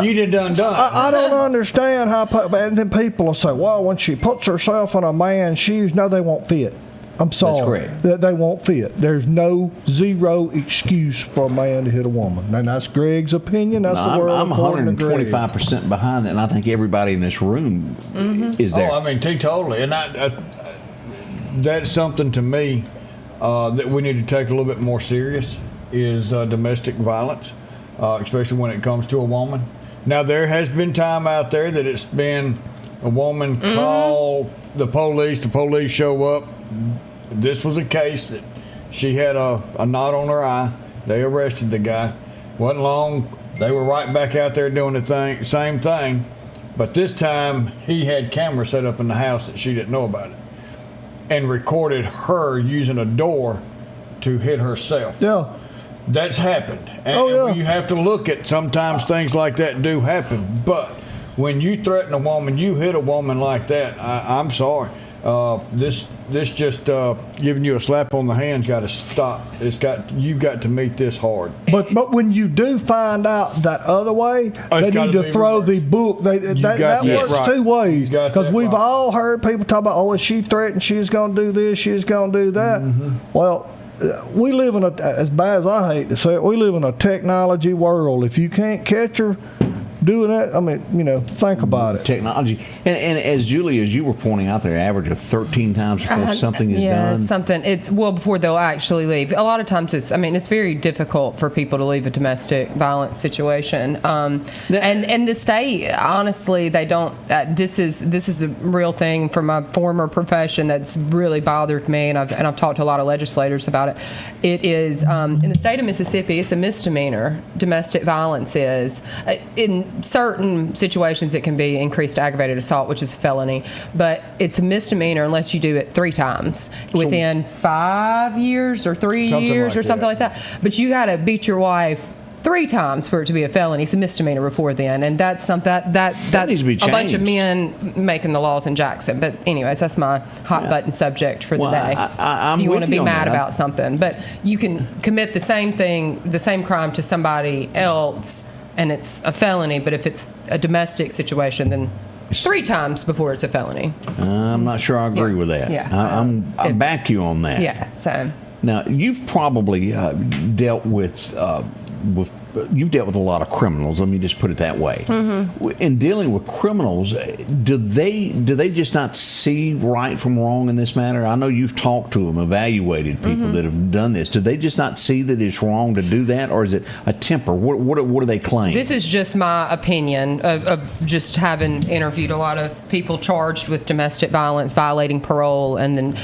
you done. I don't understand how. And then people will say, well, when she puts herself in a man's shoes, no, they won't fit. I'm sorry. That's correct. They won't fit. There's zero excuse for a man to hit a woman. And that's Greg's opinion. That's the world. I'm 125% behind that, and I think everybody in this room is there. Oh, I mean, totally. And that's something to me that we need to take a little bit more serious is domestic violence, especially when it comes to a woman. Now, there has been time out there that it's been a woman call the police show up. This was a case that she had a knot on her eye. They arrested the guy. Wasn't long. They were right back out there doing the same thing. But this time, he had cameras set up in the house that she didn't know about it, and recorded her using a door to hit herself. Yeah. That's happened. And you have to look at sometimes things like that do happen. But when you threaten a woman, you hit a woman like that, I'm sorry. This just giving you a slap on the hand's got to stop. You've got to meet this hard. But when you do find out that other way, they need to throw the book. That was two ways, because we've all heard people talk about, if she threatened, she's going to do this, she's going to do that. Well, we live in as bad as I hate to say it, we live in a technology world. If you can't catch her doing that, I mean, think about it. Technology. And as Julie, as you were pointing out there, average of 13 times before something is done. It's before they'll actually leave. A lot of times it's very difficult for people to leave a domestic violence situation. And the state, honestly, they don't, this is a real thing from my former profession that's really bothered me, and I've talked to a lot of legislators about it. It is, in the state of Mississippi, it's a misdemeanor. Domestic violence is. In certain situations, it can be increased aggravated assault, which is a felony, but it's a misdemeanor unless you do it 3 times within 5 years or 3 years or something like that. But you got to beat your wife 3 times for it to be a felony. It's a misdemeanor before then, and that's something that's needs to be a bunch of changed. men making the laws in Jackson. But anyways, that's my hot button subject for the day. I'm you with want to be on mad that. about something, but you can commit the same crime to somebody else, and it's a felony. But if it's a domestic situation, then 3 times before it's a felony. I'm not sure I agree with that. Yeah. I back you on that. Yeah. So now you've probably dealt with you've dealt with a lot of criminals. Let me just put it that way. In dealing with criminals, do they just not see right from wrong in this matter? I know you've talked to them, evaluated people that have done this. Do they just not see that it's wrong to do that, or is it a temper? What do they claim? this is just my opinion of just having interviewed a lot of people charged with domestic violence, violating parole, and then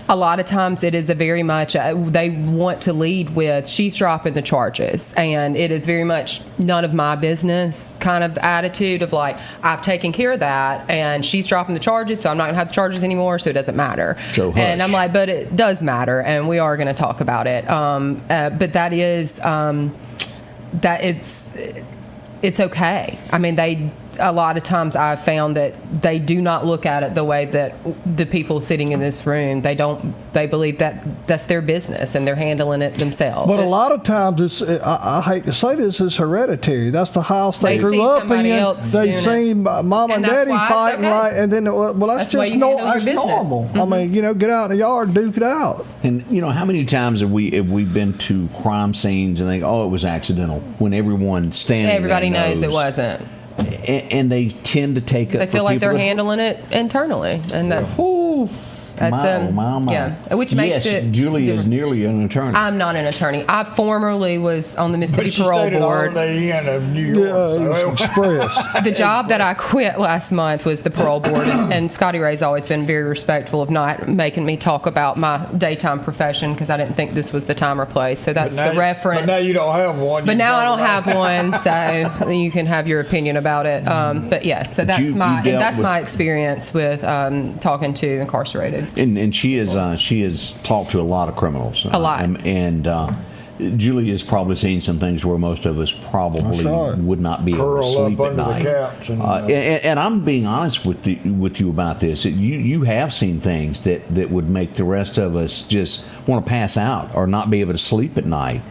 a lot of times it is a very much they want to lead with, she's dropping the charges, and it is very much none of my business kind of attitude of like, I've taken care of that and she's dropping the charges, so I'm not gonna have the charges anymore, so it doesn't matter. So hush. And I'm like, but it does matter, and we are going to talk about it. But that is that it's okay. I mean, a lot of times I've found that they do not look at it the way that the people sitting in this room, they believe that that's their business and they're handling it themselves. But a lot of times, I hate to say this, is hereditary. That's the house they grew up in. They see mom and daddy fighting, and then, that's just that's normal. I mean, get out in the yard and duke it out. And how many times have we been to crime scenes and think, it was accidental, when everyone's standing there Everybody knows it wasn't. And they tend to take it. They feel like they're handling it internally, and that's which makes it. Julie is nearly an attorney. I'm not an attorney. I formerly was on the Mississippi Parole Board. The job that I quit last month was the Parole Board, and Scotty Ray's always been very respectful of not making me talk about my daytime profession because I didn't think this was the time or place. So that's the reference. But now you don't have one. But now I don't have one, so you can have your opinion about it. But yeah, so that's my experience with talking to incarcerated. And she has talked to a lot of criminals. A lot. And Julie has probably seen some things where most of us probably would not be able to sleep at night. Couch and I'm being honest with you about this. You have seen things that would make the rest of us just want to pass out or not be able to sleep at night.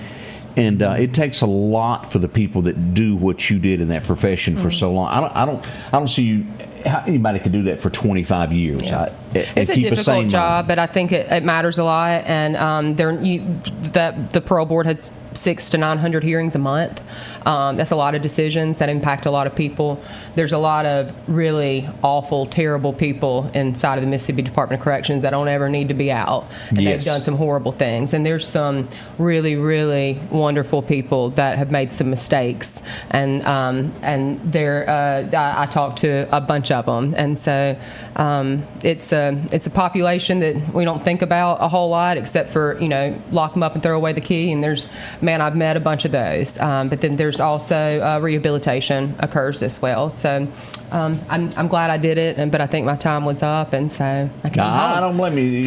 And it takes a lot for the people that do what you did in that profession for so long. I don't see how anybody could do that for 25 years. Yeah. It's a difficult job, but I think it matters a lot. And the parole board has 600 to 900 hearings a month. That's a lot of decisions that impact a lot of people. There's a lot of really awful, terrible people inside of the Mississippi Department of Corrections that don't ever need to be out. And they've done some horrible things. And there's some really, really wonderful people that have made some mistakes. And I talked to a bunch of them. And so it's a population that we don't think about a whole lot, except for, lock them up and throw away the key. And I've met a bunch of those. But then there's also rehabilitation occurs as well. So I'm glad I did it, but I think my time was up, and so I came home. I don't blame you.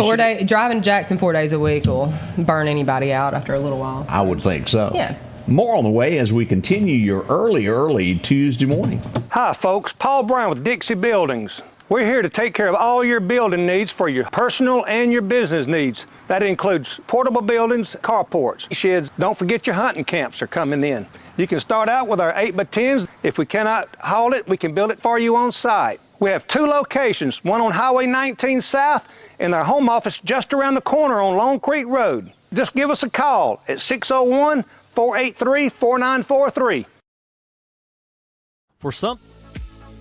Driving Jackson 4 days a week will burn anybody out after a little while. So. I would think so. Yeah. More on the way as we continue your early Tuesday morning. Hi, folks. Paul Brown with Dixie Buildings. We're here to take care of all your building needs for your personal and your business needs. That includes portable buildings, carports, sheds. Don't forget your hunting camps are coming in. You can start out with our 8x10s. If we cannot haul it, we can build it for you on site. We have 2 locations, one on Highway 19 South and our home office just around the corner on Long Creek Road. Just give us a call at 601-483-4943.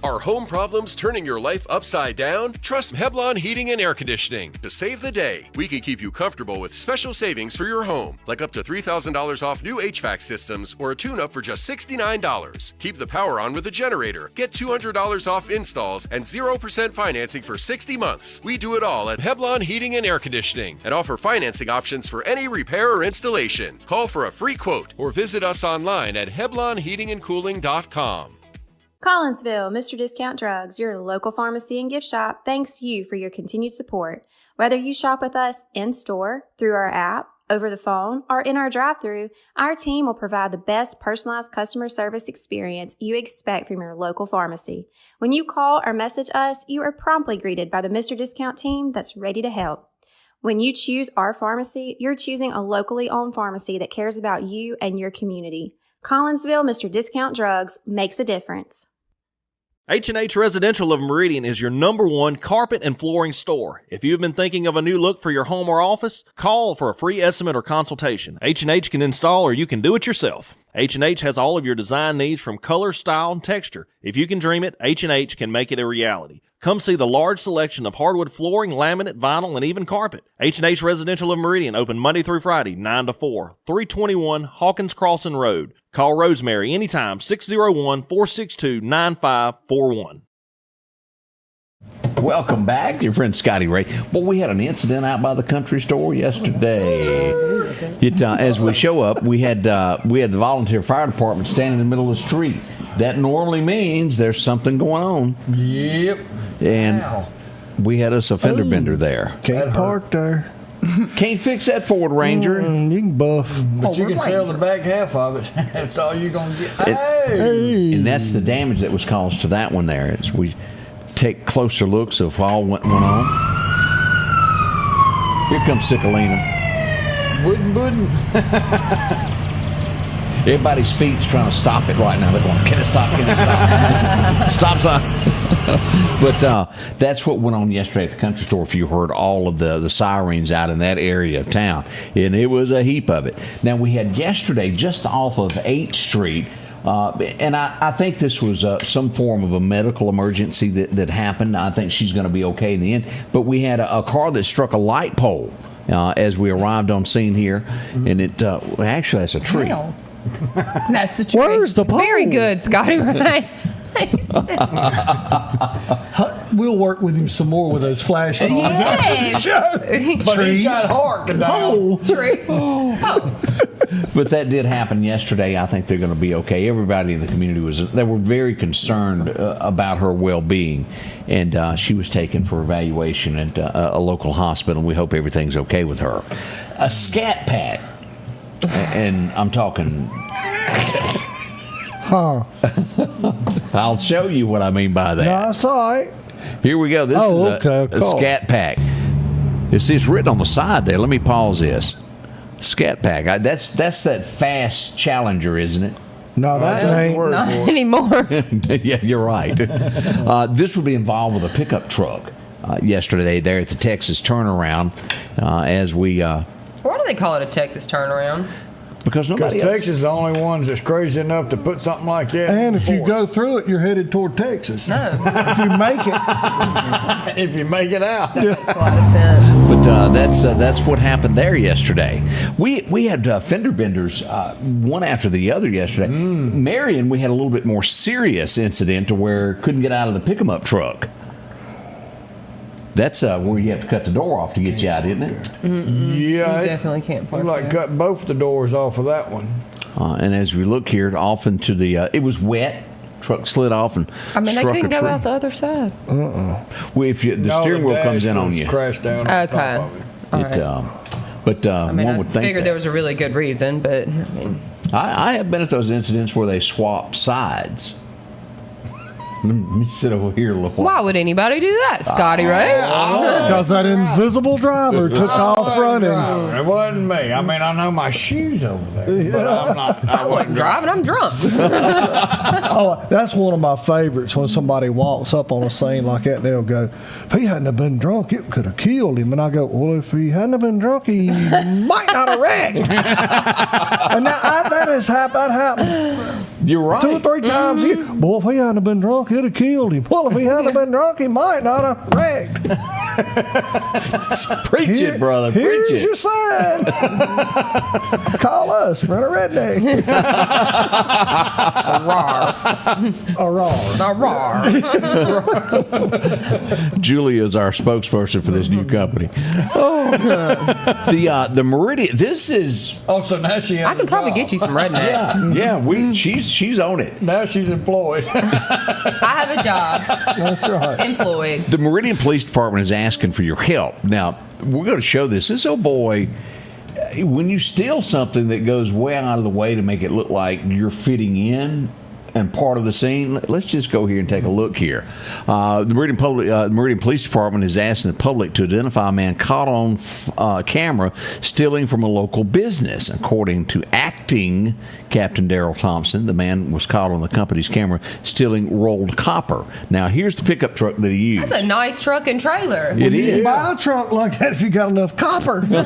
Are home problems turning your life upside down? Trust Heblon Heating and Air Conditioning to save the day. We can keep you comfortable with special savings for your home, like up to $3,000 off new HVAC systems or a tune-up for just $69. Keep the power on with a generator. Get $200 off installs and 0% financing for 60 months. We do it all at Heblon Heating and Air Conditioning and offer financing options for any repair or installation. Call for a free quote or visit us online at HeblonHeatingandCooling.com. Collinsville, Mr. Discount Drugs, your local pharmacy and gift shop, thanks you for your continued support. Whether you shop with us in-store, through our app, over the phone, or in our drive-thru, our team will provide the best personalized customer service experience you expect from your local pharmacy. When you call or message us, you are promptly greeted by the Mr. Discount team that's ready to help. When you choose our pharmacy, you're choosing a locally owned pharmacy that cares about you and your community. Collinsville, Mr. Discount Drugs makes a difference. H&H Residential of Meridian is your #1 carpet and flooring store. If you've been thinking of a new look for your home or office, call for a free estimate or consultation. H&H can install or you can do it yourself. H&H has all of your design needs from color, style, and texture. If you can dream it, H&H can make it a reality. Come see the large selection of hardwood flooring, laminate, vinyl, and even carpet. H&H Residential of Meridian, open Monday through Friday, 9 to 4, 321 Hawkins Crossing Road. Call Rosemary anytime, 601-462-9541. Welcome back, your friend Scotty Ray. Well, we had an incident out by the country store yesterday. As we show up, we had the volunteer fire department standing in the middle of the street. That normally means there's something going on. Yep. And we had us a fender bender there. Can't park there. Can't fix that Ford Ranger. You can buff. But you can sell the back half of it. That's all you're going to get. Hey! And that's the damage that was caused to that one there. As we take closer looks of all what went on. Here comes Cicalina. Wooden. Everybody's feet's trying to stop it right now. They're going, can it stop? Stop sign. But that's what went on yesterday at the country store. If you heard all of the sirens out in that area of town, and it was a heap of it. Now we had yesterday just off of 8th Street, and I think this was some form of a medical emergency that happened. I think she's going to be okay in the end. But we had a car that struck a light pole as we arrived on scene here, and it actually that's a tree. Hell. That's a tree. Where's the pole? Very good, Scotty Ray. We'll work with him some more with those flashlights. Yes. But he's got heart now. Tree. But that did happen yesterday. I think they're going to be okay. Everybody in the community they were very concerned about her well-being, and she was taken for evaluation at a local hospital. We hope everything's okay with her. A Scat Pack And I'm talking. Huh. I'll show you what I mean by that. No, that's all right. Here we go. This is a Scat Pack. It's written on the side there. Let me pause this. Scat Pack. That's that fast Challenger, isn't it? No, that ain't. Not anymore. Yeah, you're right. This would be involved with a pickup truck. Yesterday there at the Texas Turnaround, as we. Why do they call it a Texas Turnaround? Because Texas is the only ones that's crazy enough to put something like that. And if you go through it, you're headed toward Texas. No. If you make it. If you make it out. That makes a lot of sense. But that's what happened there yesterday. We had fender benders one after the other yesterday. Marion, we had a little bit more serious incident to where couldn't get out of the pick-em-up truck. That's where you have to cut the door off to get you out, isn't it? Mm-mm. Yeah. You definitely can't park there. Cut both the doors off of that one. And as we look here, off into the, it was wet. Truck slid off and they struck couldn't a go tree. out the other side. Well, if the steering wheel comes in on you, crashed down. On top of it. One would think figured that. there was a really good reason, but I have been at those incidents where they swapped sides. Let me sit over here a little while. why would anybody do that, Scotty Ray? Because that invisible driver took off running. It wasn't me. I mean, I know my shoes over there, but I'm not. I wasn't driving. I'm drunk. Oh, that's one of my favorites when somebody walks up on a scene like that. They'll go, "If he hadn't have been drunk, it could have killed him." And I go, "Well, if he hadn't have been drunk, he might not have wrecked." And that has happened. That happens. You're right. 2 or 3 times a year. Boy, if he hadn't have been drunk, it'd have killed him. Well, if he hadn't have been drunk, he might not have wrecked. Preach it, brother. Here's Preach it. your sign. Call us. Run a redneck. Julia's our spokesperson for this new company. The Meridian. This is. Oh, so now she has I can probably get you some rednecks. Yeah. She's on it. Now she's employed. I have a job. That's right. Employed. The Meridian Police Department is asking for your help. Now, we're going to show this. This old boy, when you steal something that goes way out of the way to make it look like you're fitting in and part of the scene, let's just go here and take a look here. The Meridian Police Department is asking the public to identify a man caught on camera stealing from a local business. According to acting Captain Darrell Thompson, the man was caught on the company's camera stealing rolled copper. Now, here's the pickup truck that he used. That's a nice truck and trailer. It is. You buy a truck like that if you got enough copper. You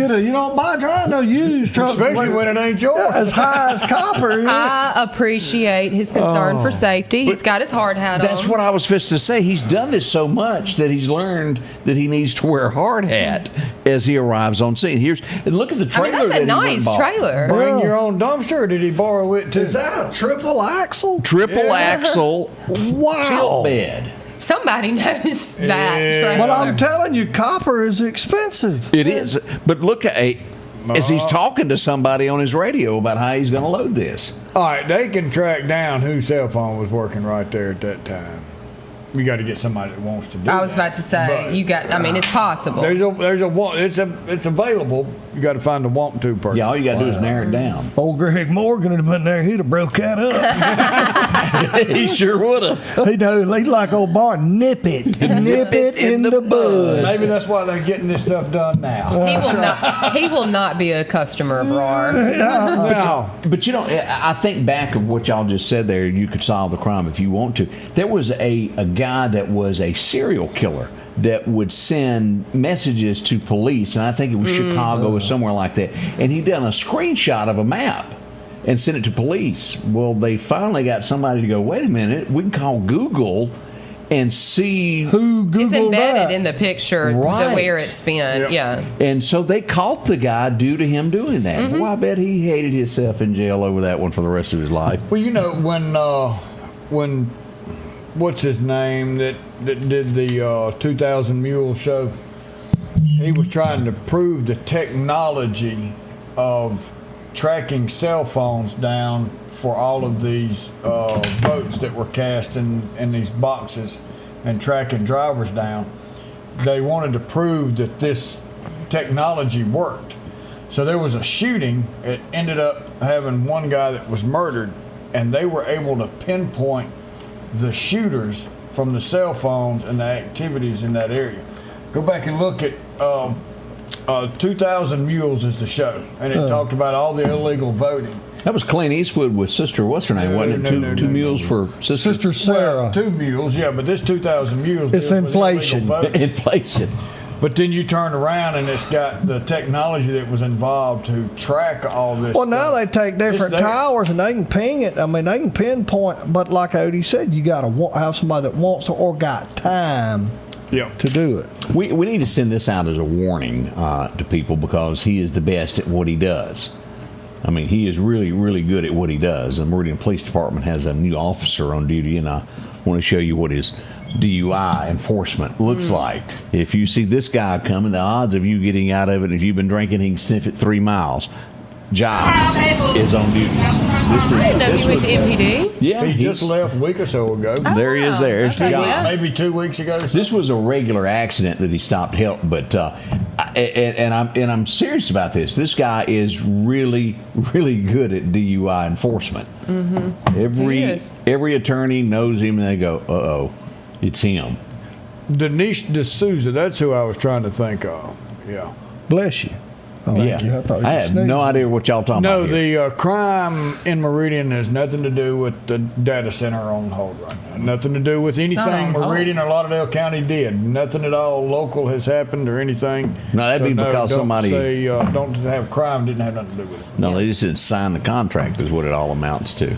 don't buy no used truck. Especially when it ain't yours. As high as copper is. I appreciate his concern for safety. He's got his hard hat on. That's what I was supposed to say. He's done this so much that he's learned that he needs to wear a hard hat as he arrives on scene. Look at the trailer. That's a nice trailer. Bring your own dumpster, or did he borrow it too? Is that a triple axle? Triple axle. Wow. Tilt bed. Somebody knows that trailer. Well, I'm telling you, copper is expensive. It is. But look at as he's talking to somebody on his radio about how he's going to load this. All right, they can track down whose cell phone was working right there at that time. You got to get somebody that wants to do I was about to say, it's possible. It's available. You got to find a want to person. Yeah, all you got to do is narrow it down. Old Greg Morgan would have been there. He'd have broke that up. He sure would have. He'd like old Barn. Nip it in the bud. Maybe that's why they're getting this stuff done now. He will not be a customer of RAR. But I think back of what y'all just said there. You could solve the crime if you want to. There was a guy that was a serial killer that would send messages to police, and I think it was Chicago or somewhere like that, and he done a screenshot of a map and sent it to police. Well, they finally got somebody to go, wait a minute, we can call Google and see who Googled It's embedded that. in the picture, Right. where it's been. Yeah. And so they caught the guy due to him doing that. Well, I bet he hated himself in jail over that one for the rest of his life. Well, you know, when what's his name that did the 2000 Mule show, he was trying to prove the technology of tracking cell phones down for all of these votes that were cast in these boxes and tracking drivers down. They wanted to prove that this technology worked. So there was a shooting. It ended up having one guy that was murdered, and they were able to pinpoint the shooters from the cell phones and the activities in that area. Go back and look at 2,000 Mules is the show, and it talked about all the illegal voting. That was Clint Eastwood with Sister, what's her name, wasn't it? Two mules for Sister Sarah. Well, 2 mules, yeah, but this 2,000 Mules. It's inflation. Inflation. But then you turn around and it's got the technology that was involved to track all this. Well, now they take different towers and they can ping it. I mean, they can pinpoint. But like Odie said, you got to have somebody that wants to or got time to do it. We need to send this out as a warning to people because he is the best at what he does. I mean, he is really, really good at what he does. The Meridian Police Department has a new officer on duty, and I want to show you what his DUI enforcement looks like. If you see this guy coming, the odds of you getting out of it, if you've been drinking, he can sniff it 3 miles. Jive is on duty. I didn't know he went to MPD. Yeah, he just left a week or so ago. There he is. There's Jive. Maybe 2 weeks ago. This was a regular accident that he stopped help, but I'm serious about this. This guy is really, really good at DUI enforcement. Every attorney knows him, and they go, "Uh-oh, it's him." Denise D'Souza, that's who I was trying to think of. Yeah. Bless you. Yeah. I have no idea what y'all talking about. No, the crime in Meridian has nothing to do with the data center on hold right now. Nothing to do with anything Meridian or Lauderdale County did. Nothing at all local has happened or anything. No, that'd be because somebody say don't have crime didn't have nothing to do with it. No, they just didn't sign the contract is what it all amounts to.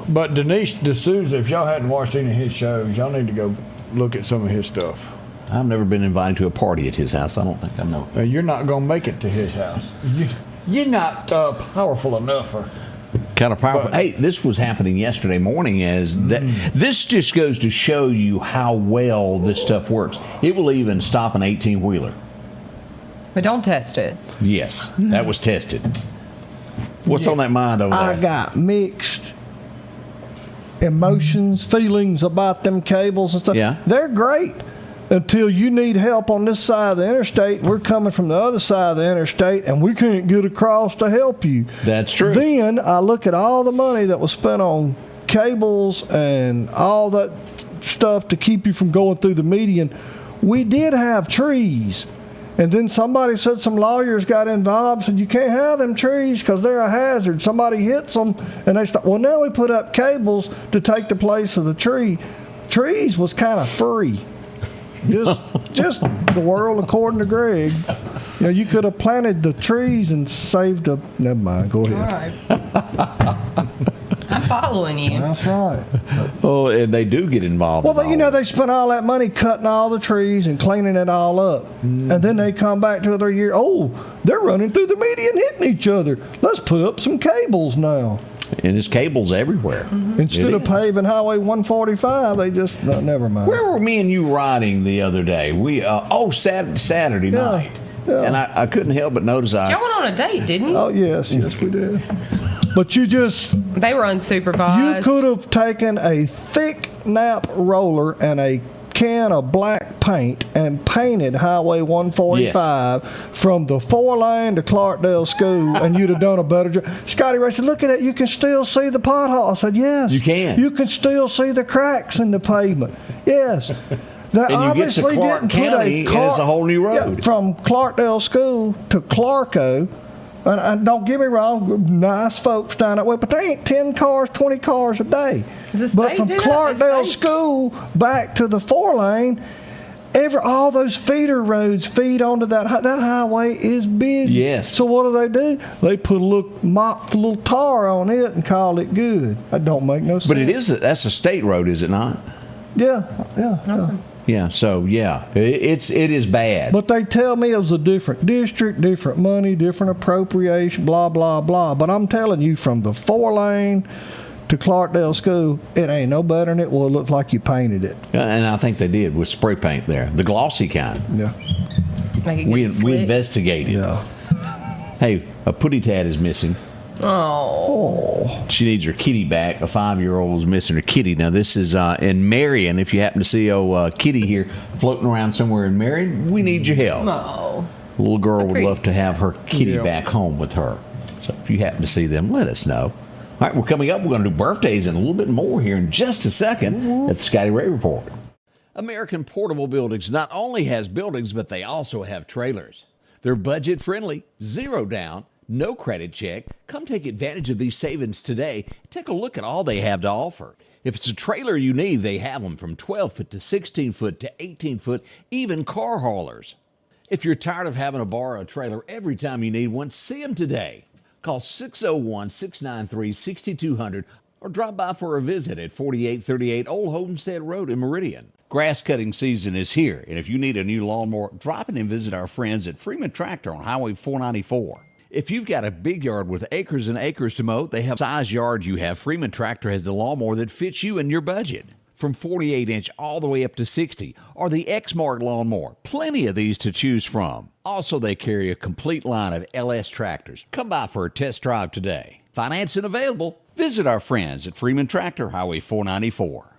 But Denise D'Souza, if y'all hadn't watched any of his shows, y'all need to go look at some of his stuff. I've never been invited to a party at his house. I don't think I know. You're not going to make it to his house. You're not powerful enough for... Kind of powerful. Hey, this was happening yesterday morning. This just goes to show you how well this stuff works. It will even stop an 18-wheeler. But don't test it. Yes, that was tested. What's on that mind over there? I got mixed emotions, feelings about them cables and stuff. Yeah. They're great until you need help on this side of the interstate. We're coming from the other side of the interstate, and we can't get across to help you. That's true. Then I look at all the money that was spent on cables and all that stuff to keep you from going through the median. We did have trees. And then somebody said some lawyers got involved, said you can't have them trees because they're a hazard. Somebody hits them, and they start, well, now we put up cables to take the place of the tree. Trees was kind of free. Just the world according to Greg. You know, you could have planted the trees and saved the... Never mind, go ahead. All right. I'm following you. That's right. Oh, and they do get involved. Well, they spent all that money cutting all the trees and cleaning it all up. And then they come back to their year, they're running through the median hitting each other. Let's put up some cables now. And there's cables everywhere. Instead of paving Highway 145, they just, never mind. Where were me and you riding the other day? We Saturday night. Yeah. And I couldn't help but notice y'all went on a date, didn't you? Oh, yes, we did. But they were unsupervised. You could have taken a thick nap roller and a can of black paint and painted Highway 145 from the 4-lane to Clarkdale School, and you'd have done a better job. Scotty Ray said, look at it, you can still see the pothole. I said, yes. You can. You can still see the cracks in the pavement. Yes. They and you get to Clark County, and it's a whole new road. Yeah, from Clarkdale School to Clarko. And don't get me wrong, nice folks down that way, but there ain't 10 cars, 20 cars a day. But from Clarkdale School back to the 4-lane, all those feeder roads feed onto that highway is busy. Yes. So what do? They put mopped a little tar on it and called it good. That don't make no sense. But that's a state road, is it not? Yeah. Yeah, so it is bad. But they tell me it was a different district, different money, different appropriation, blah, blah, blah. But I'm telling you, from the 4-lane to Clarkdale School, it ain't no better than it will look like you painted it. And I think they did with spray paint there, the glossy kind. Yeah. We investigated. Yeah. Hey, a putty tat is missing. Oh. She needs her kitty back. A 5-year-old is missing her kitty. Now, this is in Marion. If you happen to see Kitty here floating around somewhere in Marion, we need your help. No. The little girl would love to have her kitty back home with her. So if you happen to see them, let us know. All right, we're coming up. We're going to do birthdays and a little bit more here in just a second at the Scotty Ray Report. American Portable Buildings not only has buildings, but they also have trailers. They're budget-friendly, zero down, no credit check. Come take advantage of these savings today. Take a look at all they have to offer. If it's a trailer you need, they have them from 12-foot to 16-foot to 18-foot, even car haulers. If you're tired of having to borrow a trailer every time you need one, see them today. Call 601-693-6200 or drop by for a visit at 4838 Old Homestead Road in Meridian. Grass cutting season is here, and if you need a new lawnmower, drop in and visit our friends at Freeman Tractor on Highway 494. If you've got a big yard with acres and acres to mow, they have the size yard you have. Freeman Tractor has the lawnmower that fits you and your budget. From 48-inch all the way up to 60, or the X-Mark lawnmower. Plenty of these to choose from. Also, they carry a complete line of LS tractors. Come by for a test drive today. Financing available. Visit our friends at Freeman Tractor, Highway 494.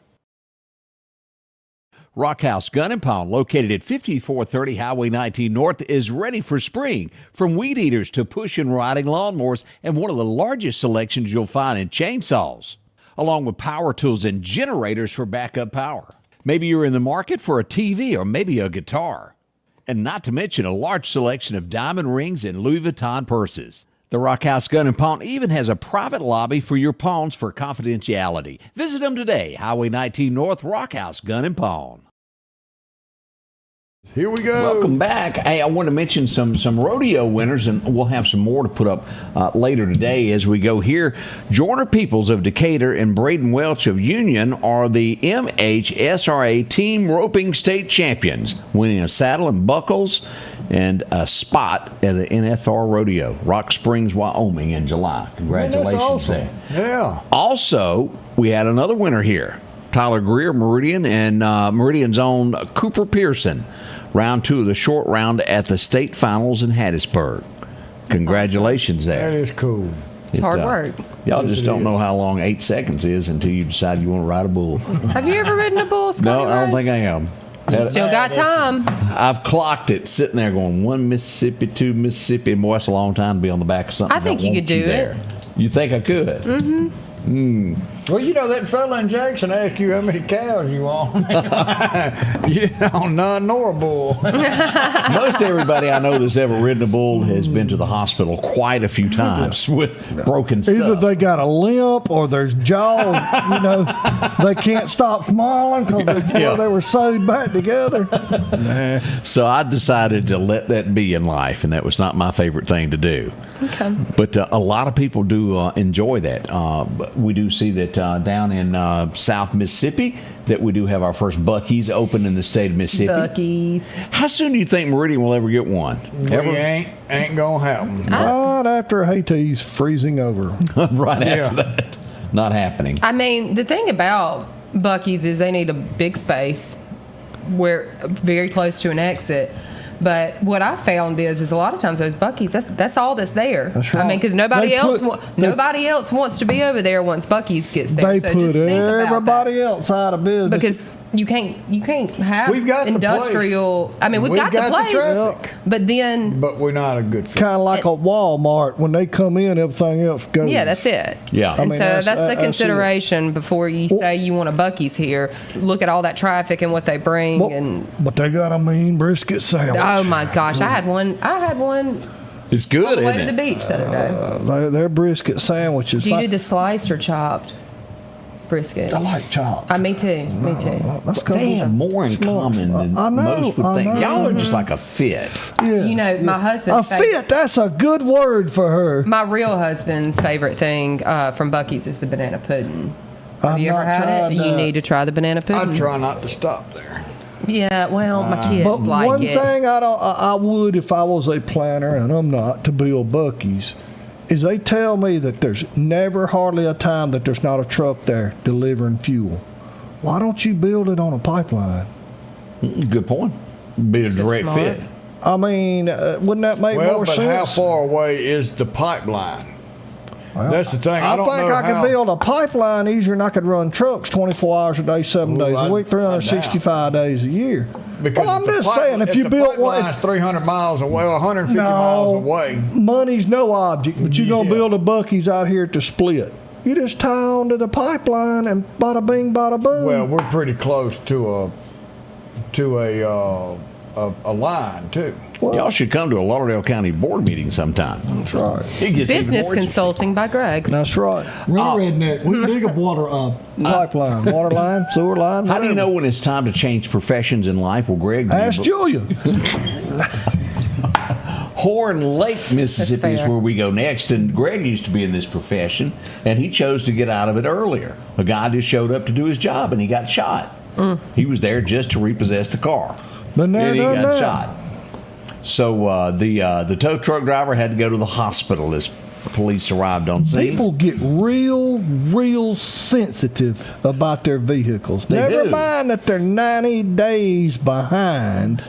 Rockhouse Gun & Pawn, located at 5430 Highway 19 North, is ready for spring. From weed eaters to push and riding lawnmowers, and one of the largest selections you'll find in chainsaws, along with power tools and generators for backup power. Maybe you're in the market for a TV or maybe a guitar. And not to mention a large selection of diamond rings and Louis Vuitton purses. The Rockhouse Gun & Pawn even has a private lobby for your pawns for confidentiality. Visit them today, Highway 19 North, Rockhouse Gun & Pawn. Here we go. Welcome back. Hey, I want to mention some rodeo winners, and we'll have some more to put up later today as we go here. Joyner Peoples of Decatur and Braden Welch of Union are the MHSRA Team Roping State Champions, winning a saddle and buckles and a spot at the NFR Rodeo, Rock Springs, Wyoming in July. Congratulations. Man, that's awesome. There. Yeah. Also, we had another winner here. Tyler Greer, Meridian, and Meridian's own Cooper Pearson. Round 2 of the short round at the state finals in Hattiesburg. Congratulations there. That is cool. It's hard work. Y'all just don't know how long 8 seconds is until you decide you want to ride a bull. Have you ever ridden a bull, Scotty No, Ray? I don't think I am. You still got time. I've clocked it sitting there going 1 Mississippi, 2 Mississippi, and boy, it's a long time to be on the back of something. I think you could do it. You think I could? Mm-hmm. Well, you know, that fella in Jackson asked you how many cows you want. You know, none nor a bull. Most everybody I know that's ever ridden a bull has been to the hospital quite a few times with broken stuff. Either they got a limp or their jaw, you know, they can't stop smiling because they were sewed back together. So I decided to let that be in life, and that was not my favorite thing to do. Okay. But a lot of people do enjoy that. We do see that down in South Mississippi that we do have our first Buc-ee's open in the state of Mississippi. Buc-ee's. How soon do you think Meridian will ever get one? Ever? Ain't gonna happen. Right after Haiti's freezing over. Right after that. Not happening. I mean, the thing about Buc-ee's is they need a big space where very close to an exit. But what I found is a lot of times those Buc-ee's, that's all that's there. That's right. I mean, because nobody else wants to be over there once Buc-ee's gets there. They so put just think about everybody else out of business. because you can't have We've got industrial. I mean, we've got the place, traffic. but then But we're not a good fit. Kind of like a Walmart. When they come in, everything else goes. yeah, that's it. Yeah. And mean, so that's the it. consideration before you say you want a Buc-ee's here. Look at all that traffic and what they bring. But they got a mean brisket sandwich. Oh my gosh, I had one. It's good, on the way isn't to it? the beach the other day. Their brisket sandwiches. Do you do the sliced or chopped brisket? I like chopped. Me too. That's They have more in common than most would think. Y'all are just like a fit. Yeah, You know, my husband. A fit. That's a good word for her. My real husband's favorite thing from Buc-ee's is the banana pudding. Have you ever had it? You need to try the banana pudding. I try not to stop there. Yeah, well, my kids But like one it. thing I would, if I was a planner, and I'm not, to build Buc-ee's, is they tell me that there's never hardly a time that there's not a truck there delivering fuel. Why don't you build it on a pipeline? Good point. Be a direct fit. I mean, wouldn't that make more sense? How far away is the pipeline? Well, that's the thing. I think I could build a pipeline easier than I could run trucks 24 hours a day, 7 days a week, 365 days a year. Because Well, I'm just saying, if you built one, it's 300 miles away, or 150 miles away. Money's no object, but you're gonna build a Buc-ee's out here at the Split. You just tie onto the pipeline and bada bing, bada boom. Well, we're pretty close to a line too. Y'all should come to a Lauderdale County board meeting sometime. That's right. Business consulting by Greg. That's right. Really redneck. We can dig a pipeline, water line, sewer line. How do you know when it's time to change professions in life? Well, Greg, ask Julia. Horn Lake, Mississippi is where we go next. And Greg used to be in this profession, and he chose to get out of it earlier. A guy just showed up to do his job, and he got shot. He was there just to repossess the car. And he got shot. So the tow truck driver had to go to the hospital as police arrived on scene. People get real sensitive about their vehicles. Never mind that they're 90 days behind.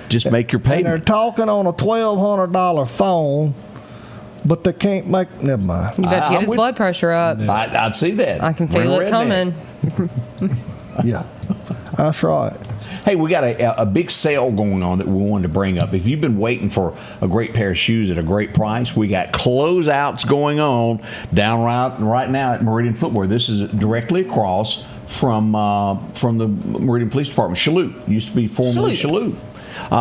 Just make your payment. And they're talking on a $1,200 phone, but they can't make. Never mind. You got to get his blood pressure up. I'd see that. I can feel it coming. Yeah, that's right. Hey, we got a big sale going on that we wanted to bring up. If you've been waiting for a great pair of shoes at a great price, we got closeouts going on down right now at Meridian Footwear. This is directly across from the Meridian Police Department. Shalhoub used to be formerly Shalhoub.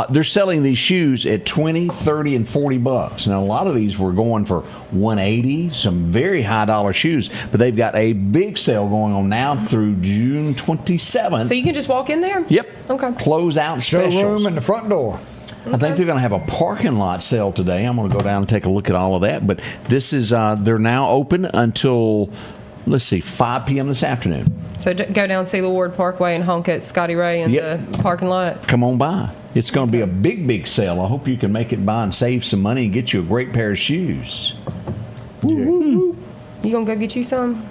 They're selling these shoes at $20, $30, and $40. Now, a lot of these were going for $180, some very high dollar shoes, but they've got a big sale going on now through June 27th. So you can just walk in there? Yep. Okay. Closeout specials. Showroom in the front door. I think they're going to have a parking lot sale today. I'm going to go down and take a look at all of that. But this is, they're now open until, 5 p.m. this afternoon. So go down Cecil Ward Parkway and honk at Scotty Ray in the parking lot. Come on by. It's going to be a big sale. I hope you can make it by and save some money and get you a great pair of shoes. Yeah. You going to go get you some?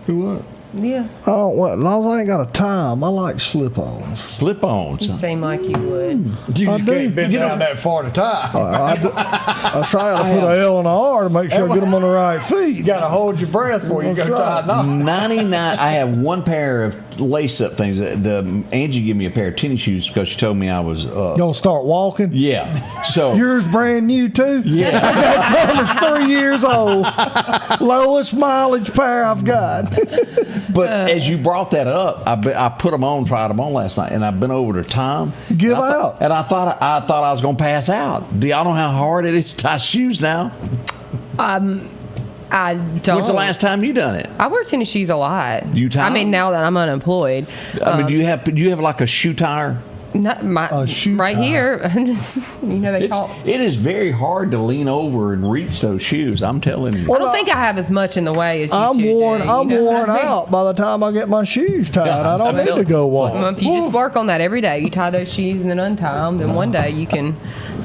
Do what? Yeah. I don't what. As long as I ain't got a time, I like slip-ons. Slip-ons. You seem like you would. You just can't bend down that far to tie. I try to put an L and an R to make sure I get them on the right feet. You got to hold your breath before you go tie a knot. 99. I have one pair of lace-up things. Angie gave me a pair of tennis shoes because she told me I was gonna start walking. Yeah. So yours brand new too. Yeah. I got some that's 3 years old. Lowest mileage pair I've got. But as you brought that up, I put them on, tried them on last night, and I've been over to Tom. Give out. And I thought I was going to pass out. Do y'all know how hard it is to tie shoes now? I don't. When's the last time you done it? I wear tennis shoes a lot. Do you tie? I mean, now that I'm unemployed. Do you have like a shoe tire? Not right here. They talk. It is very hard to lean over and reach those shoes. I'm telling you. I don't think I have as much in the way as you I'm two worn. do. I'm worn out by the time I get my shoes tied. I don't need to go walk. If you just work on that every day, you tie those shoes and then untie them, then one day you can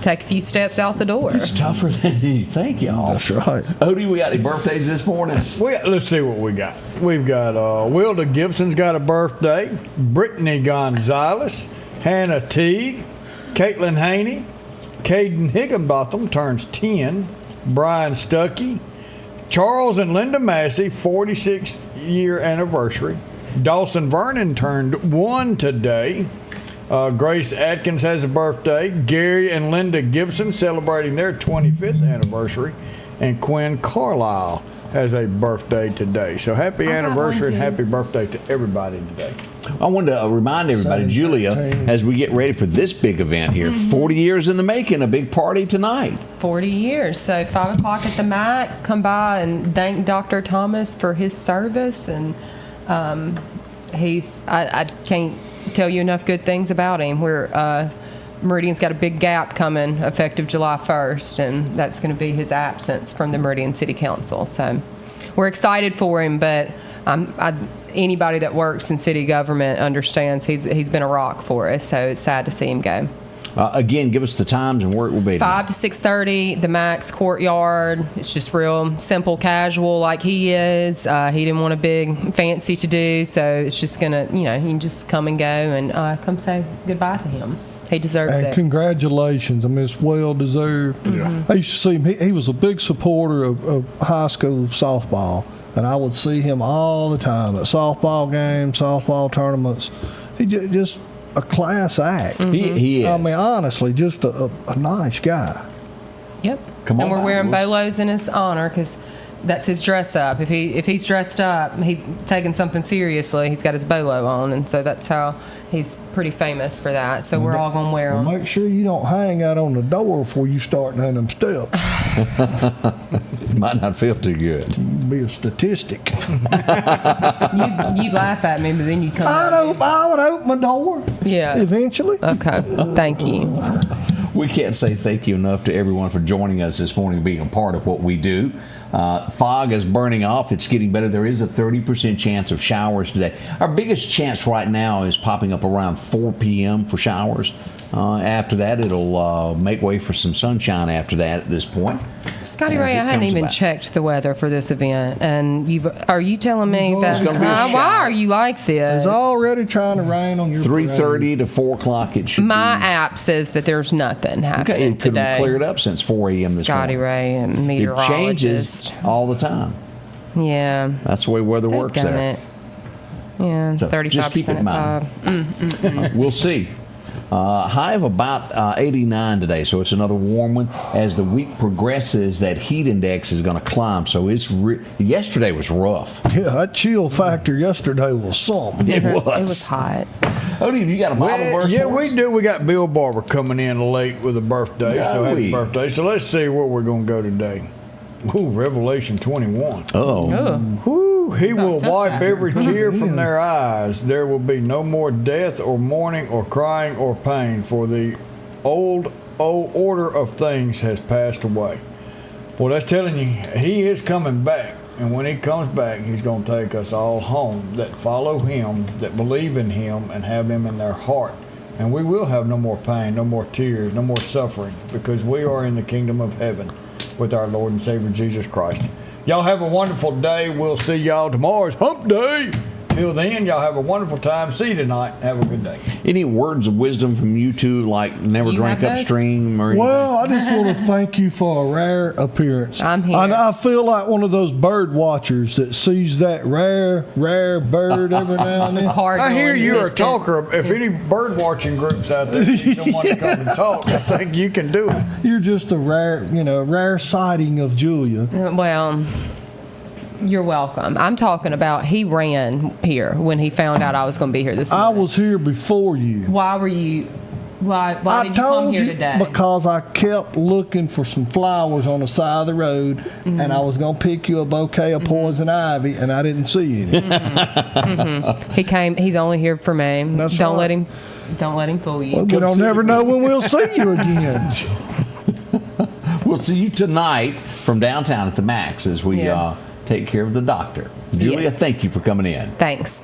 take a few steps out the door. It's tougher than you think, y'all. That's right. Odie, we got any birthdays this morning? Let's see what we got. We've got Wilda Gibson's got a birthday. Brittany Gonzalez. Hannah Teague, Caitlin Haney, Caden Higginbotham turns 10, Brian Stuckey, Charles and Linda Massey, 46th year anniversary. Dawson Vernon turned 1 today. Grace Atkins has a birthday. Gary and Linda Gibson celebrating their 25th anniversary. And Quinn Carlisle has a birthday today. So happy anniversary and happy birthday to everybody today. I wanted to remind everybody, Julia, as we get ready for this big event here, 40 years in the making, a big party tonight. 40 years. So 5 o'clock at the Max. Come by and thank Dr. Thomas for his service. And I can't tell you enough good things about him. Meridian's got a big gap coming effective July 1st, and that's going to be his absence from the Meridian City Council. So we're excited for him, but anybody that works in city government understands he's been a rock for us, so it's sad to see him go. Again, give us the times and where it will be. 5 to 6:30, the Max Courtyard. It's just real simple, casual like he is. He didn't want a big fancy to do, so it's just going to, you can just come and go and come say goodbye to him. He deserves it. And congratulations. I mean, it's well deserved. Yeah. I used to see him. He was a big supporter of high school softball, and I would see him all the time at softball games, softball tournaments. He just a class act. He is. I mean, honestly, just a nice guy. Yep. Come on and we're out. wearing bolos in his honor because that's his dress up. If he's dressed up, he's taking something seriously. He's got his bolo on, and so that's how he's pretty famous for that. So we're all gonna wear them. Make sure you don't hang out on the door before you start down them steps. Might not feel too good. Be a statistic. You laugh at me, but then you come. I would open my door. Yeah. Eventually. Okay. Thank you. We can't say thank you enough to everyone for joining us this morning, being a part of what we do. Fog is burning off. It's getting better. There is a 30% chance of showers today. Our biggest chance right now is popping up around 4 p.m. for showers. After that, it'll make way for some sunshine after that at this point. Scotty Ray, I hadn't even checked the weather for this event, and are you telling me that? Why are you like this? It's already trying to rain on your 3:30 to 4 o'clock. It should. My app says that there's nothing happening It could have today. cleared up since 4 a.m. this Scotty morning. Ray, and meteorologist. It changes all the time. Yeah. That's the way weather works there. It. Yeah, So 35% just keep it in mind. We'll see. High of about 89 today, so it's another warm one. As the week progresses, that heat index is going to climb. So it's yesterday was rough. Yeah, that chill factor yesterday was something. It was. It was hot. Odie, have you got a Bible verse? Yeah, for us? we do. We got Bill Barber coming in late with a birthday. So happy birthday. So let's see where we're going to go today. Ooh, Revelation 21. Ooh, he will wipe every tear from their eyes. There will be no more death or mourning or crying or pain, for the old order of things has passed away. Well, that's telling you, he is coming back. And when he comes back, he's going to take us all home that follow him, that believe in him, and have him in their heart. And we will have no more pain, no more tears, no more suffering, because we are in the kingdom of heaven with our Lord and Savior Jesus Christ. Y'all have a wonderful day. We'll see y'all tomorrow's hump day. Till then, y'all have a wonderful time. See you tonight. Have a good day. Any words of wisdom from you two, like never drink upstream or anything? Well, I just want to thank you for a rare appearance. I'm here. I feel like one of those bird watchers that sees that rare bird every now and then. I hear you're a talker. If any bird watching groups out there need someone to come and talk, I think you can do it. You're just a rare sighting of Julia. Well, you're welcome. I'm talking about he ran here when he found out I was going to be here this morning. I was here before you. Why were you? Why did you come here today? Because I kept looking for some flowers on the side of the road, and I was going to pick you a bouquet of poison ivy, and I didn't see any. He came. He's only here for me. That's Don't right. let him fool you. Well, we don't never know when we'll see you again. We'll see you tonight from downtown at the Max as we take care of the doctor. Julia, thank you for coming in. Thanks.